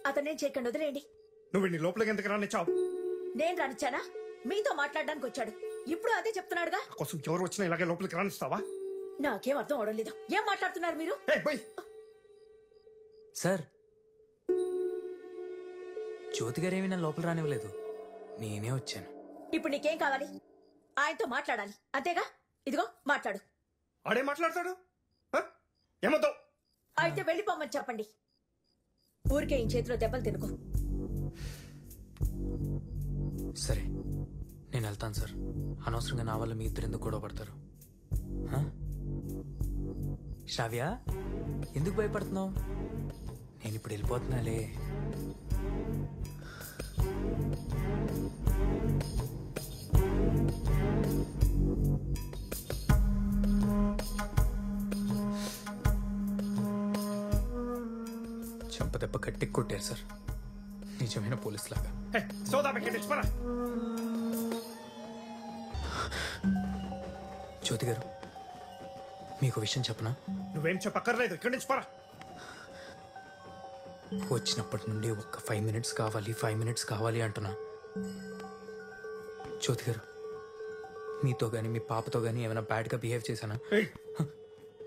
అతనేం చేయకండి, వదిలేయండి. నువ్వు నీ లోపలికి ఎందుకు రానిచ్చావు? నేను రానిచ్చానా? మీతో మాట్లాడడానికి వచ్చాడు, ఇప్పుడు అదే చెప్తున్నాడుగా. కోసం ఎవరు వచ్చినా ఇలాగే లోపలికి రానిస్తావా? నాకేం అర్థం అవడం లేదు. ఏం మాట్లాడుతున్నారు మీరు? సార్ జ్యోతి గారు ఏమీ నన్ను లోపల రానివ్వలేదు, నేనే వచ్చాను. ఇప్పుడు నీకేం కావాలి? ఆయనతో మాట్లాడాలి అంతేగా? ఇదిగో మాట్లాడు. ఆడే మాట్లాడతాడు. ఏమవుతావు? అయితే వెళ్ళిపోమని చెప్పండి. ఊరికే ఈ చేతిలో దెబ్బలు తినుకో. సరే నేను వెళ్తాను సార్. అనవసరంగా నా వల్ల మీ ఇద్దరు ఎందుకు గొడవ పడతారు? శ్రావ్య, ఎందుకు భయపడుతున్నావు? నేను ఇప్పుడు వెళ్ళిపోతున్నాలే. చెంపదెబ్బ కట్టి కొట్టారు సార్, నిజమైన పోలీస్ లాగా. జ్యోతి గారు మీకు విషయం చెప్పనా? నువ్వేం చెప్పక్కర్లేదు, ఇక్కడి నుంచి పరా. వచ్చినప్పటి నుండి ఒక్క 5 minutes కావాలి, 5 minutes కావాలి అంటున్నా. జ్యోతి గారు మీతో గానీ మీ పాపతో గానీ ఏమైనా బ్యాడ్గా బిహేవ్ చేశానా?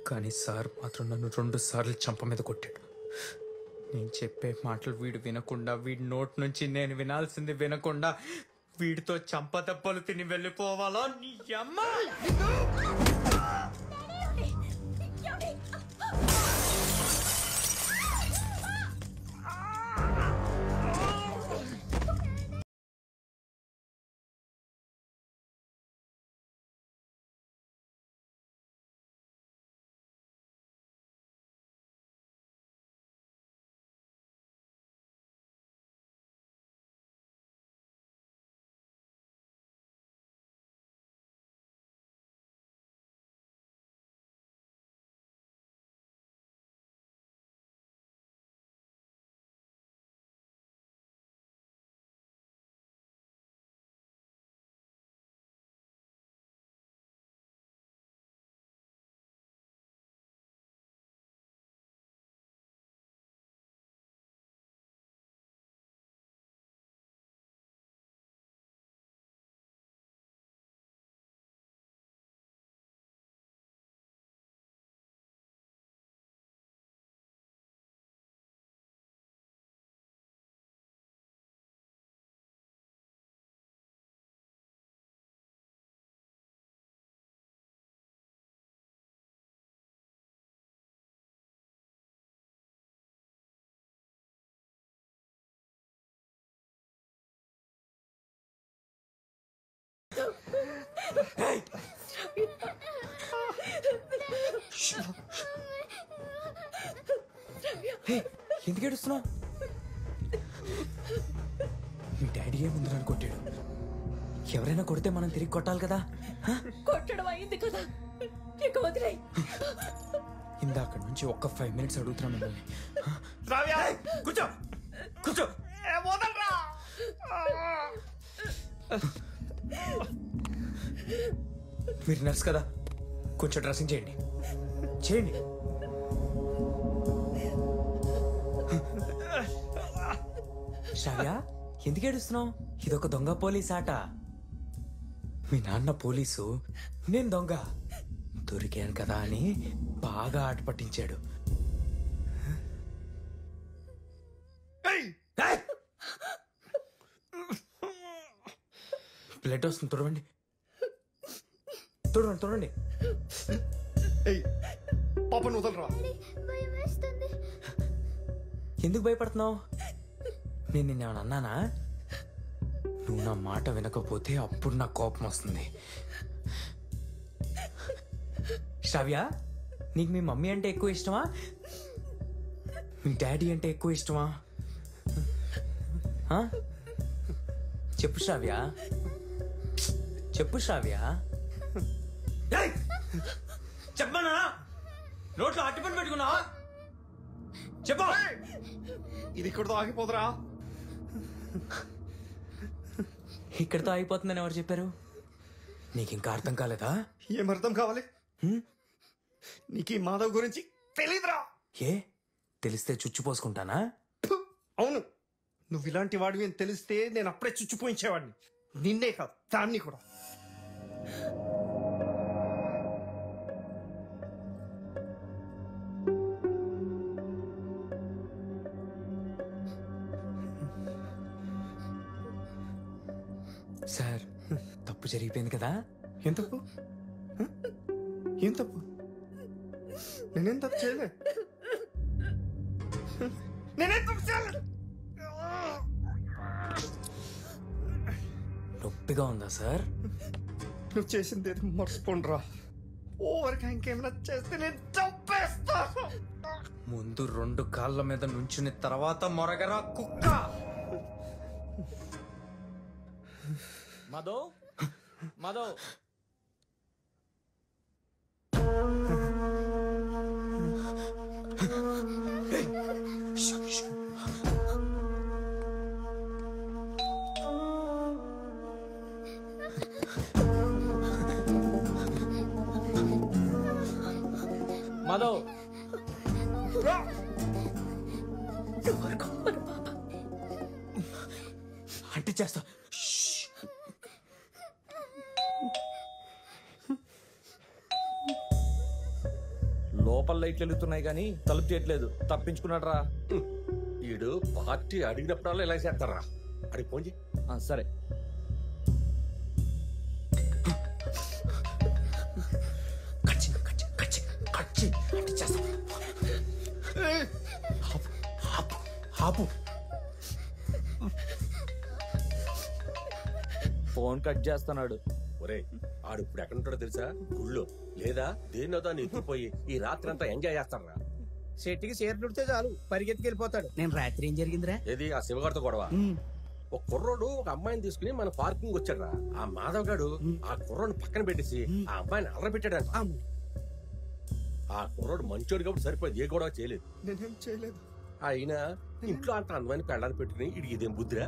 కానీ సార్ మాత్రం నన్ను 2 సార్లు చంప మీద కొట్టాడు. నేను చెప్పే మాటలు వీడు వినకుండా, వీడి నోట్ నుంచి నేను వినాల్సింది వినకుండా వీడితో చంప దెబ్బలు తిని వెళ్ళిపోవాలా? నీ అమ్మ! ఎందుకు ఏడుస్తున్నావు? మీ డాడీ ఏముంది నన్ను కొట్టాడు. ఎవరైనా కొడితే మనం తిరిగి కొట్టాలి కదా. కొట్టడం అయింది కదా, ఇక వదిలేయ్. ఇందాక నుంచి ఒక్క 5 minutes అడుగుతున్నా మిమ్మల్ని. కూర్చో కూర్చో. మీరు నర్స్ కదా, కొంచెం డ్రెస్సింగ్ చేయండి. చేయండి. శ్రావ్య, ఎందుకు ఏడుస్తున్నావు? ఇదొక దొంగ పోలీస్ ఆట. మీ నాన్న పోలీసు, నేను దొంగ. దొరికాను కదా అని బాగా ఆట పట్టించాడు. బ్లడ్ వస్తుంది, తుడవండి తుడవండి తుడవండి. పాప వదలరా. ఎందుకు భయపడుతున్నావు? నేను నిన్నేమన్నా అన్నానా? నువ్వు నా మాట వినకపోతే అప్పుడు నాకు కోపం వస్తుంది. శ్రావ్య, నీకు మీ మమ్మీ అంటే ఎక్కువ ఇష్టమా, మీ డాడీ అంటే ఎక్కువ ఇష్టమా? చెప్పు శ్రావ్య, చెప్పు శ్రావ్య. చెప్పనా? నోట్లో అట్టుపని పెట్టుకున్నావా? చెప్పు. ఇది ఇక్కడతో ఆగిపోదురా. ఇక్కడితో అయిపోతుందని ఎవరు చెప్పారు? నీకు ఇంకా అర్థం కాలేదా? ఏం అర్థం కావాలి? నీకు ఈ మాధవ్ గురించి తెలీదురా. ఏ తెలిస్తే చుచ్చిపోసుకుంటానా? అవును, నువ్వు ఇలాంటి వాడివి అని తెలిస్తే నేను అప్పుడే చుచ్చిపోయించేవాడిని. నిన్నే కాదు, దాన్ని కూడా. సార్, తప్పు జరిగిపోయింది కదా. ఏం తప్పు? ఏం తప్పు? నేనేం తప్పు చేయలే. నేనేం తప్పు చేయలే. నొప్పిగా ఉందా సార్? నువ్వు చేసింది ఏది మర్చిపోండిరా. ఓవర్గా ఇంకేమైనా చేస్తే నేను చంపేస్తా. ముందు 2 కాళ్ళ మీద నుంచుని తర్వాత మొరగరా కుక్క. మాధవ్, మాధవ్. మాధవ్, అంటే చేస్తా. లోపల లైట్లు వెలుగుతున్నాయి కానీ తలుపు తీయట్లేదు. తప్పించుకున్నాడు రా. ఈడు పార్టీ అడిగినప్పుడల్లా ఇలా చేస్తారా? అడిగి ఫోన్ చేయి. సరే. ఫోన్ కట్ చేస్తున్నాడు. ఒరే ఆడు ఇప్పుడు ఎక్కడ ఉంటాడో తెలుసా? గుళ్ళో లేదా దేన్నో దాన్ని ఎత్తుకుపోయి ఈ రాత్రి అంతా ఎంజాయ్ చేస్తారా? చెట్టుకి చీరలుడితే చాలు పరిగెత్తికి వెళ్ళిపోతాడు. నేను రాత్రి ఏం జరిగిందిరా? ఏది ఆ శివగారితో గొడవ? ఒక కుర్రోడు ఒక అమ్మాయిని తీసుకుని మన పార్కింగ్ వచ్చాడు. ఆ మాధవ్ గాడు ఆ కుర్రోడు పక్కన పెట్టేసి ఆ అమ్మాయిని అల్లబెట్టాడంట. ఆ కుర్రోడు మంచోడు కాబట్టి సరిపోయింది, ఏ గొడవ చేయలేదు. నేనేం చేయలేదు. అయినా ఇంట్లో అంత అందమైన పెళ్ళాన్ని పెట్టుకుని ఇడికి ఇదేం బుద్ధిరా?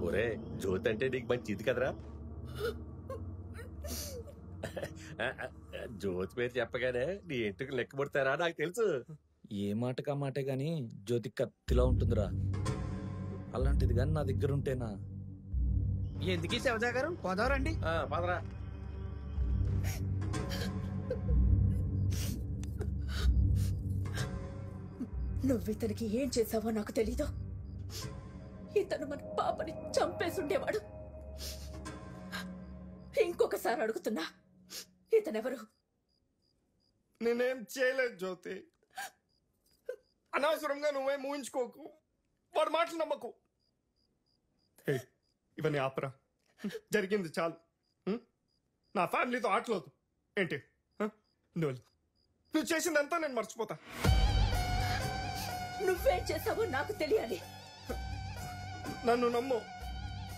ఒరే జ్యోతి అంటే నీకు మంచి ఇది కదరా. జ్యోతి పేరు చెప్పగానే నీ ఇంటికి లెక్క పడతారా నాకు తెలుసు. ఏ మాటకా మాటే గాని జ్యోతి కత్తిలా ఉంటుందిరా. అలాంటిది గాని నా దగ్గర ఉంటేనా. ఎందుకీ శివజా గారు పోదారండి? పదరా. నువ్వు ఇతనికి ఏం చేసావో నాకు తెలీదు. ఇతను మన పాపని చంపేసుండేవాడు. ఇంకొకసారి అడుగుతున్నా, ఇతనెవరు? నేనేం చేయలేదు జ్యోతి. అనవసరంగా నువ్వేం ఊహించుకోకు. వాడు మాటలు నమ్మకు. ఇవన్నీ ఆపరా. జరిగింది చాలు. నా ఫ్యామిలీతో ఆటలేదు ఏంటి? నువ్వు చేసిందంతా నేను మర్చిపోతా. నువ్వేం చేసావో నాకు తెలియాలి. నన్ను నమ్ము,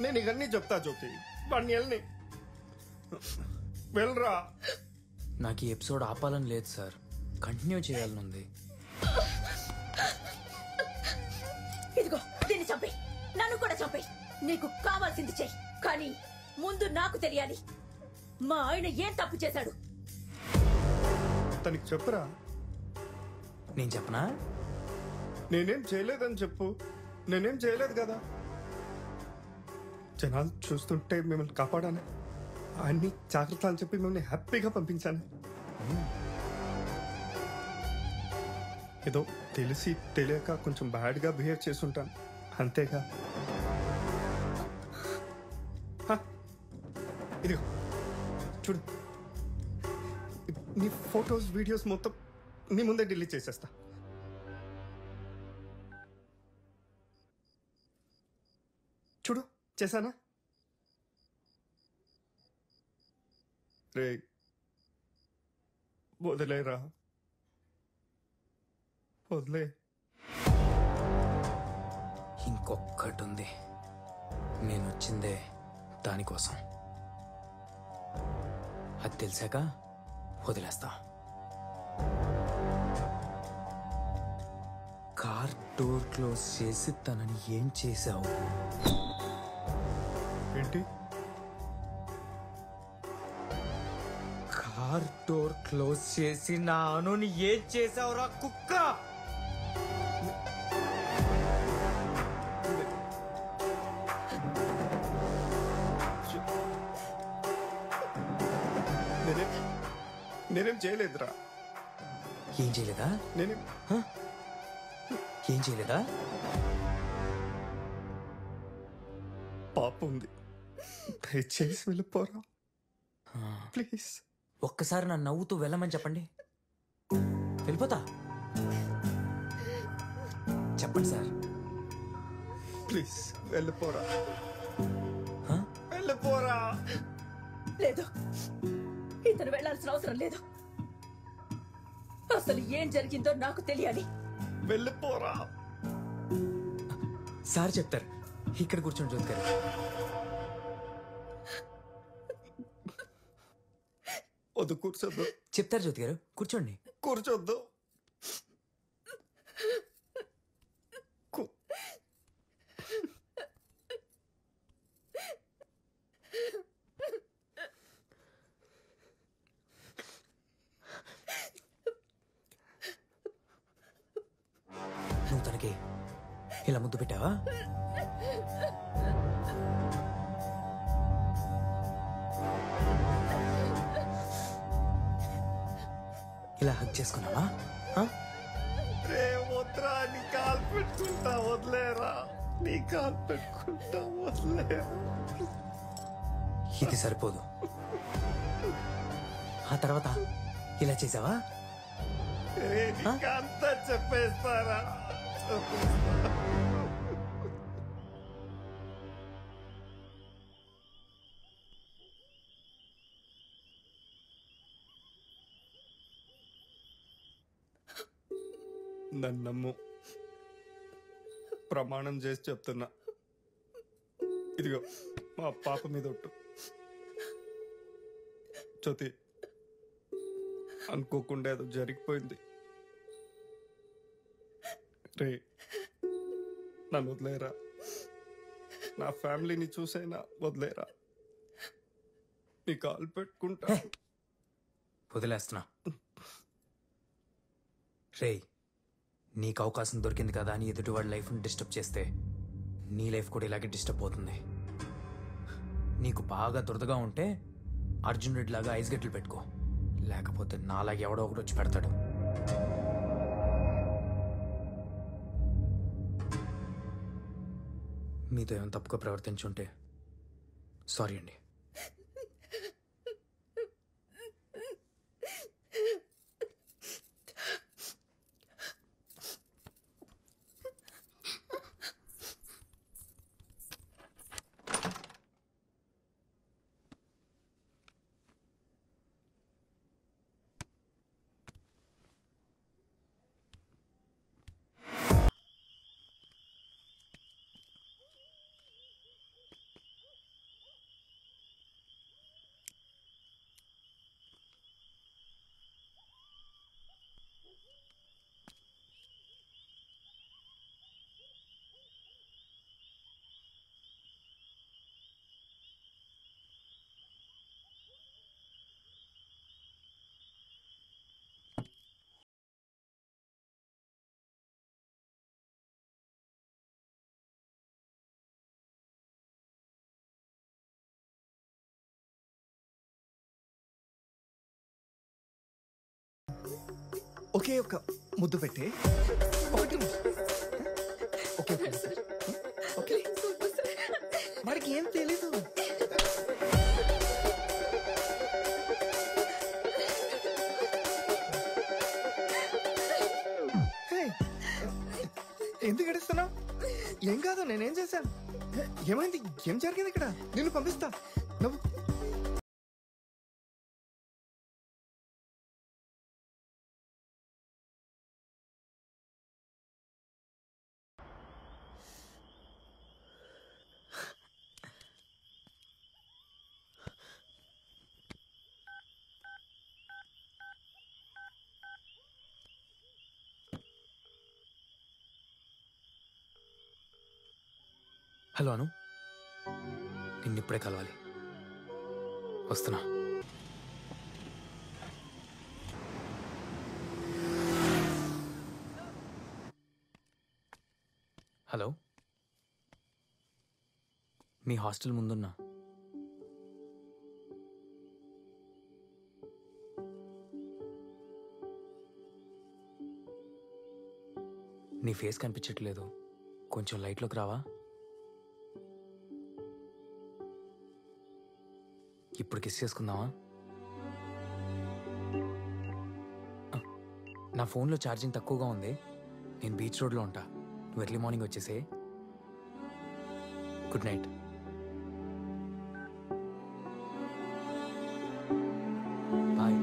నేను ఇవన్నీ చెప్తా జ్యోతి. వాడిని వెళ్ళని వెళ్ళరా. నాకు ఈ ఎపిసోడ్ ఆపాలని లేదు సార్, కంటిన్యూ చేయాలని ఉంది. ఇదిగో దీన్ని చంపేయ్, నన్ను కూడా చంపేయ్. నీకు కావాల్సింది చెయ్యి, కానీ ముందు నాకు తెలియాలి మా ఆయన ఏం తప్పు చేశాడు. తనకి చెప్పురా. నేను చెప్పనా? నేనేం చేయలేదని చెప్పు. నేనేం చేయలేదు కదా. జనాలు చూస్తుంటే మిమ్మల్ని కాపాడాను. అన్ని జాగ్రత్తలు చెప్పి మిమ్మల్ని హ్యాపీగా పంపించాను. ఏదో తెలిసి తెలియక కొంచెం బ్యాడ్గా బిహేవ్ చేసుంటాను అంతేగా. ఇదిగో చూడు, నీ ఫొటోస్ వీడియోస్ మొత్తం నీ ముందే డిలీట్ చేసేస్తా. చూడు చేశానా? రే వదిలేరా, వదిలే. ఇంకొక్కటి ఉంది, నేను వచ్చిందే దానికోసం. అది తెలిసాక వదిలేస్తా. కార్ డోర్ క్లోజ్ చేసి తనని ఏం చేశావు? ఏంటి? కార్ డోర్ క్లోజ్ చేసి నా అనుని ఏం చేశావురా కుక్క? నేనేం చేయలేదురా. ఏం చేయలేదా? నేనేం ఏం చేయలేదా? పాప ఉంది, దయచేసి వెళ్ళిపోరా ప్లీజ్. ఒక్కసారి నన్ను నవ్వుతూ వెళ్ళమని చెప్పండి, వెళ్ళిపోతా. చెప్పండి సార్ ప్లీజ్. వెళ్ళిపోరా, వెళ్ళిపోరా. లేదు, ఇతను వెళ్లాల్సిన అవసరం లేదు. అసలు ఏం జరిగిందో నాకు తెలియాలి. వెళ్ళిపోరా. సార్ చెప్తారు, ఇక్కడ కూర్చోండి జ్యోతి గారు. వద్దు, కూర్చోద్దు. చెప్తారు జ్యోతి గారు, కూర్చోండి. కూర్చోద్దు. నువ్వు తనకి ఇలా ముద్దు పెట్టావా? ఇలా హక్ చేసుకున్నావా? రే వద్దురా, నీ కాలు పెట్టుకుంటా వదిలేరా, నీ కాలు పెట్టుకుంటా వదిలేరా. ఇది సరిపోదు, ఆ తర్వాత ఇలా చేసావా? అంతా చెప్పేస్తారా? నన్ను నమ్ము, ప్రమాణం చేసి చెప్తున్నా. ఇదిగో మా పాప మీద ఒట్టు. జ్యోతి, అనుకోకుండా ఏదో జరిగిపోయింది. రే నన్ను వదిలేరా, నా ఫ్యామిలీని చూసైనా వదిలేరా, నీ కాలు పెట్టుకుంటా. వదిలేస్తున్నా. రే, నీకు అవకాశం దొరికింది కదా అని ఎదుటివాడి లైఫ్ని డిస్టర్బ్ చేస్తే నీ లైఫ్ కూడా ఇలాగే డిస్టర్బ్ అవుతుంది. నీకు బాగా దురదగా ఉంటే అర్జున్ రెడ్డి లాగా ఐస్ గడ్డలు పెట్టుకో, లేకపోతే నాలాగే ఎవడో ఒకటి వచ్చి పెడతాడు. మీతో ఏమైనా తప్పుగా ప్రవర్తించుంటే సారీ అండి. ఒకే ఒక ముద్దు పెట్టే. ఒకటి ఓకే ఓకే, వాడికి ఏం తెలీదు. ఎందుకు ఏడుస్తున్నావు? ఏం కాదు, నేనేం చేశాను? ఏమైంది? ఏం జరిగింది ఇక్కడ? నిన్ను పంపిస్తా. నువ్వు హలో అను, నిన్నిప్పుడే కలవాలి, వస్తున్నా. హలో, మీ హాస్టల్ ముందున్నా. నీ ఫేస్ కనిపించట్లేదు, కొంచెం లైట్లోకి రావా? ఇప్పుడు కిస్ చేసుకుందామా? నా ఫోన్లో ఛార్జింగ్ తక్కువగా ఉంది, నేను బీచ్ రోడ్లో ఉంటా. నువ్వు ఎర్లీ మార్నింగ్ వచ్చేసే. Good night. బాయ్.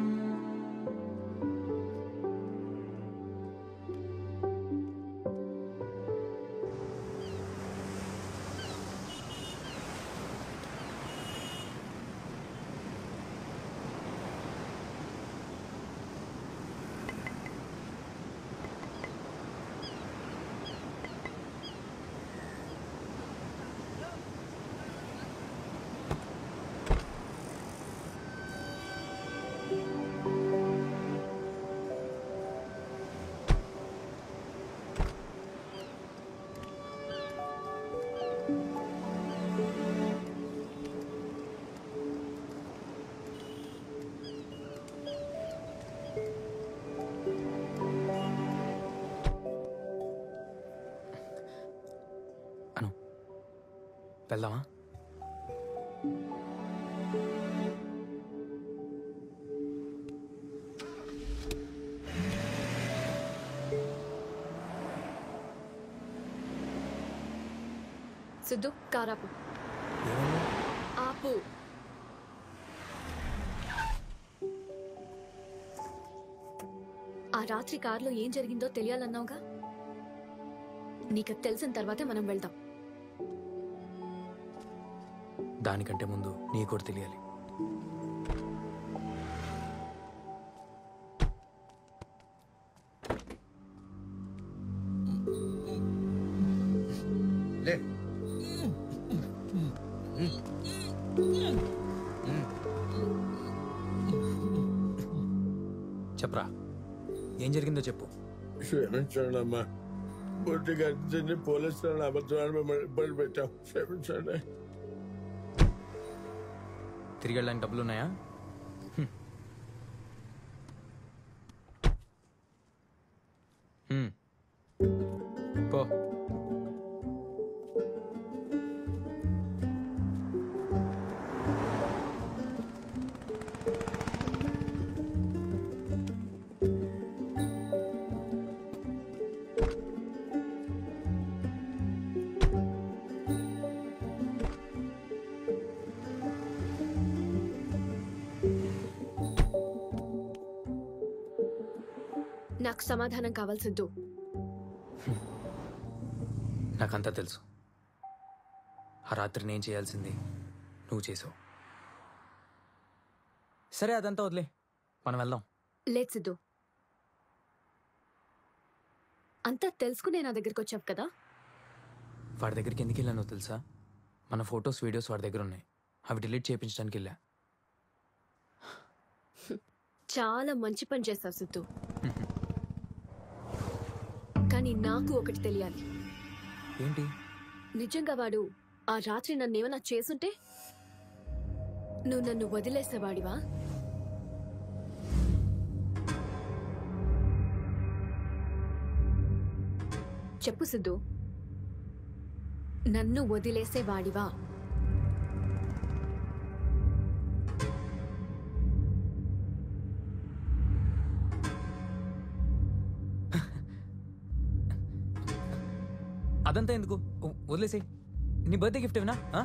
వెళ్దామా? సిద్ధు కారాపు ఆపు. ఆ రాత్రి కారులో ఏం జరిగిందో తెలియాలన్నావుగా, నీకు తెలిసిన తర్వాతే మనం వెళ్దాం. దానికంటే ముందు నీకు కూడా తెలియాలి. చెప్పరా, ఏం జరిగిందో చెప్పు. క్షమించండి అమ్మా, బుద్ధి గడిచింది, పోలీసులను అబద్ధాన్ని మిమ్మల్ని ఇబ్బంది పెట్టాం, క్షమించండి. తిరిగి వెళ్ళడానికి డబ్బులు ఉన్నాయా? పో. నాకు సమాధానం కావాలి సిద్ధు. నాకంతా తెలుసు. ఆ రాత్రి నేను చేయాల్సింది నువ్వు చేసావు. సరే, అదంతా వదిలే, మనం వెళ్దాం. లేదు సిద్ధు, అంతా తెలుసుకునే నా దగ్గరికి వచ్చావు కదా. వాడి దగ్గరికి ఎందుకు వెళ్ళానో తెలుసా? మన ఫొటోస్ వీడియోస్ వాడి దగ్గర ఉన్నాయి, అవి డిలీట్ చేయించడానికి వెళ్ళా. చాలా మంచి పని చేస్తావు సిద్ధు. కానీ నాకు ఒకటి తెలియాలి. ఏంటి? నిజంగా వాడు ఆ రాత్రి నన్నేమన్నా చేసుంటే నువ్వు నన్ను వదిలేసేవాడివా? చెప్పు సిద్ధు, నన్ను వదిలేసేవాడివా? అదంతా ఎందుకు, వదిలేసి. నీ బర్త్డే గిఫ్ట్ ఏమన్నా?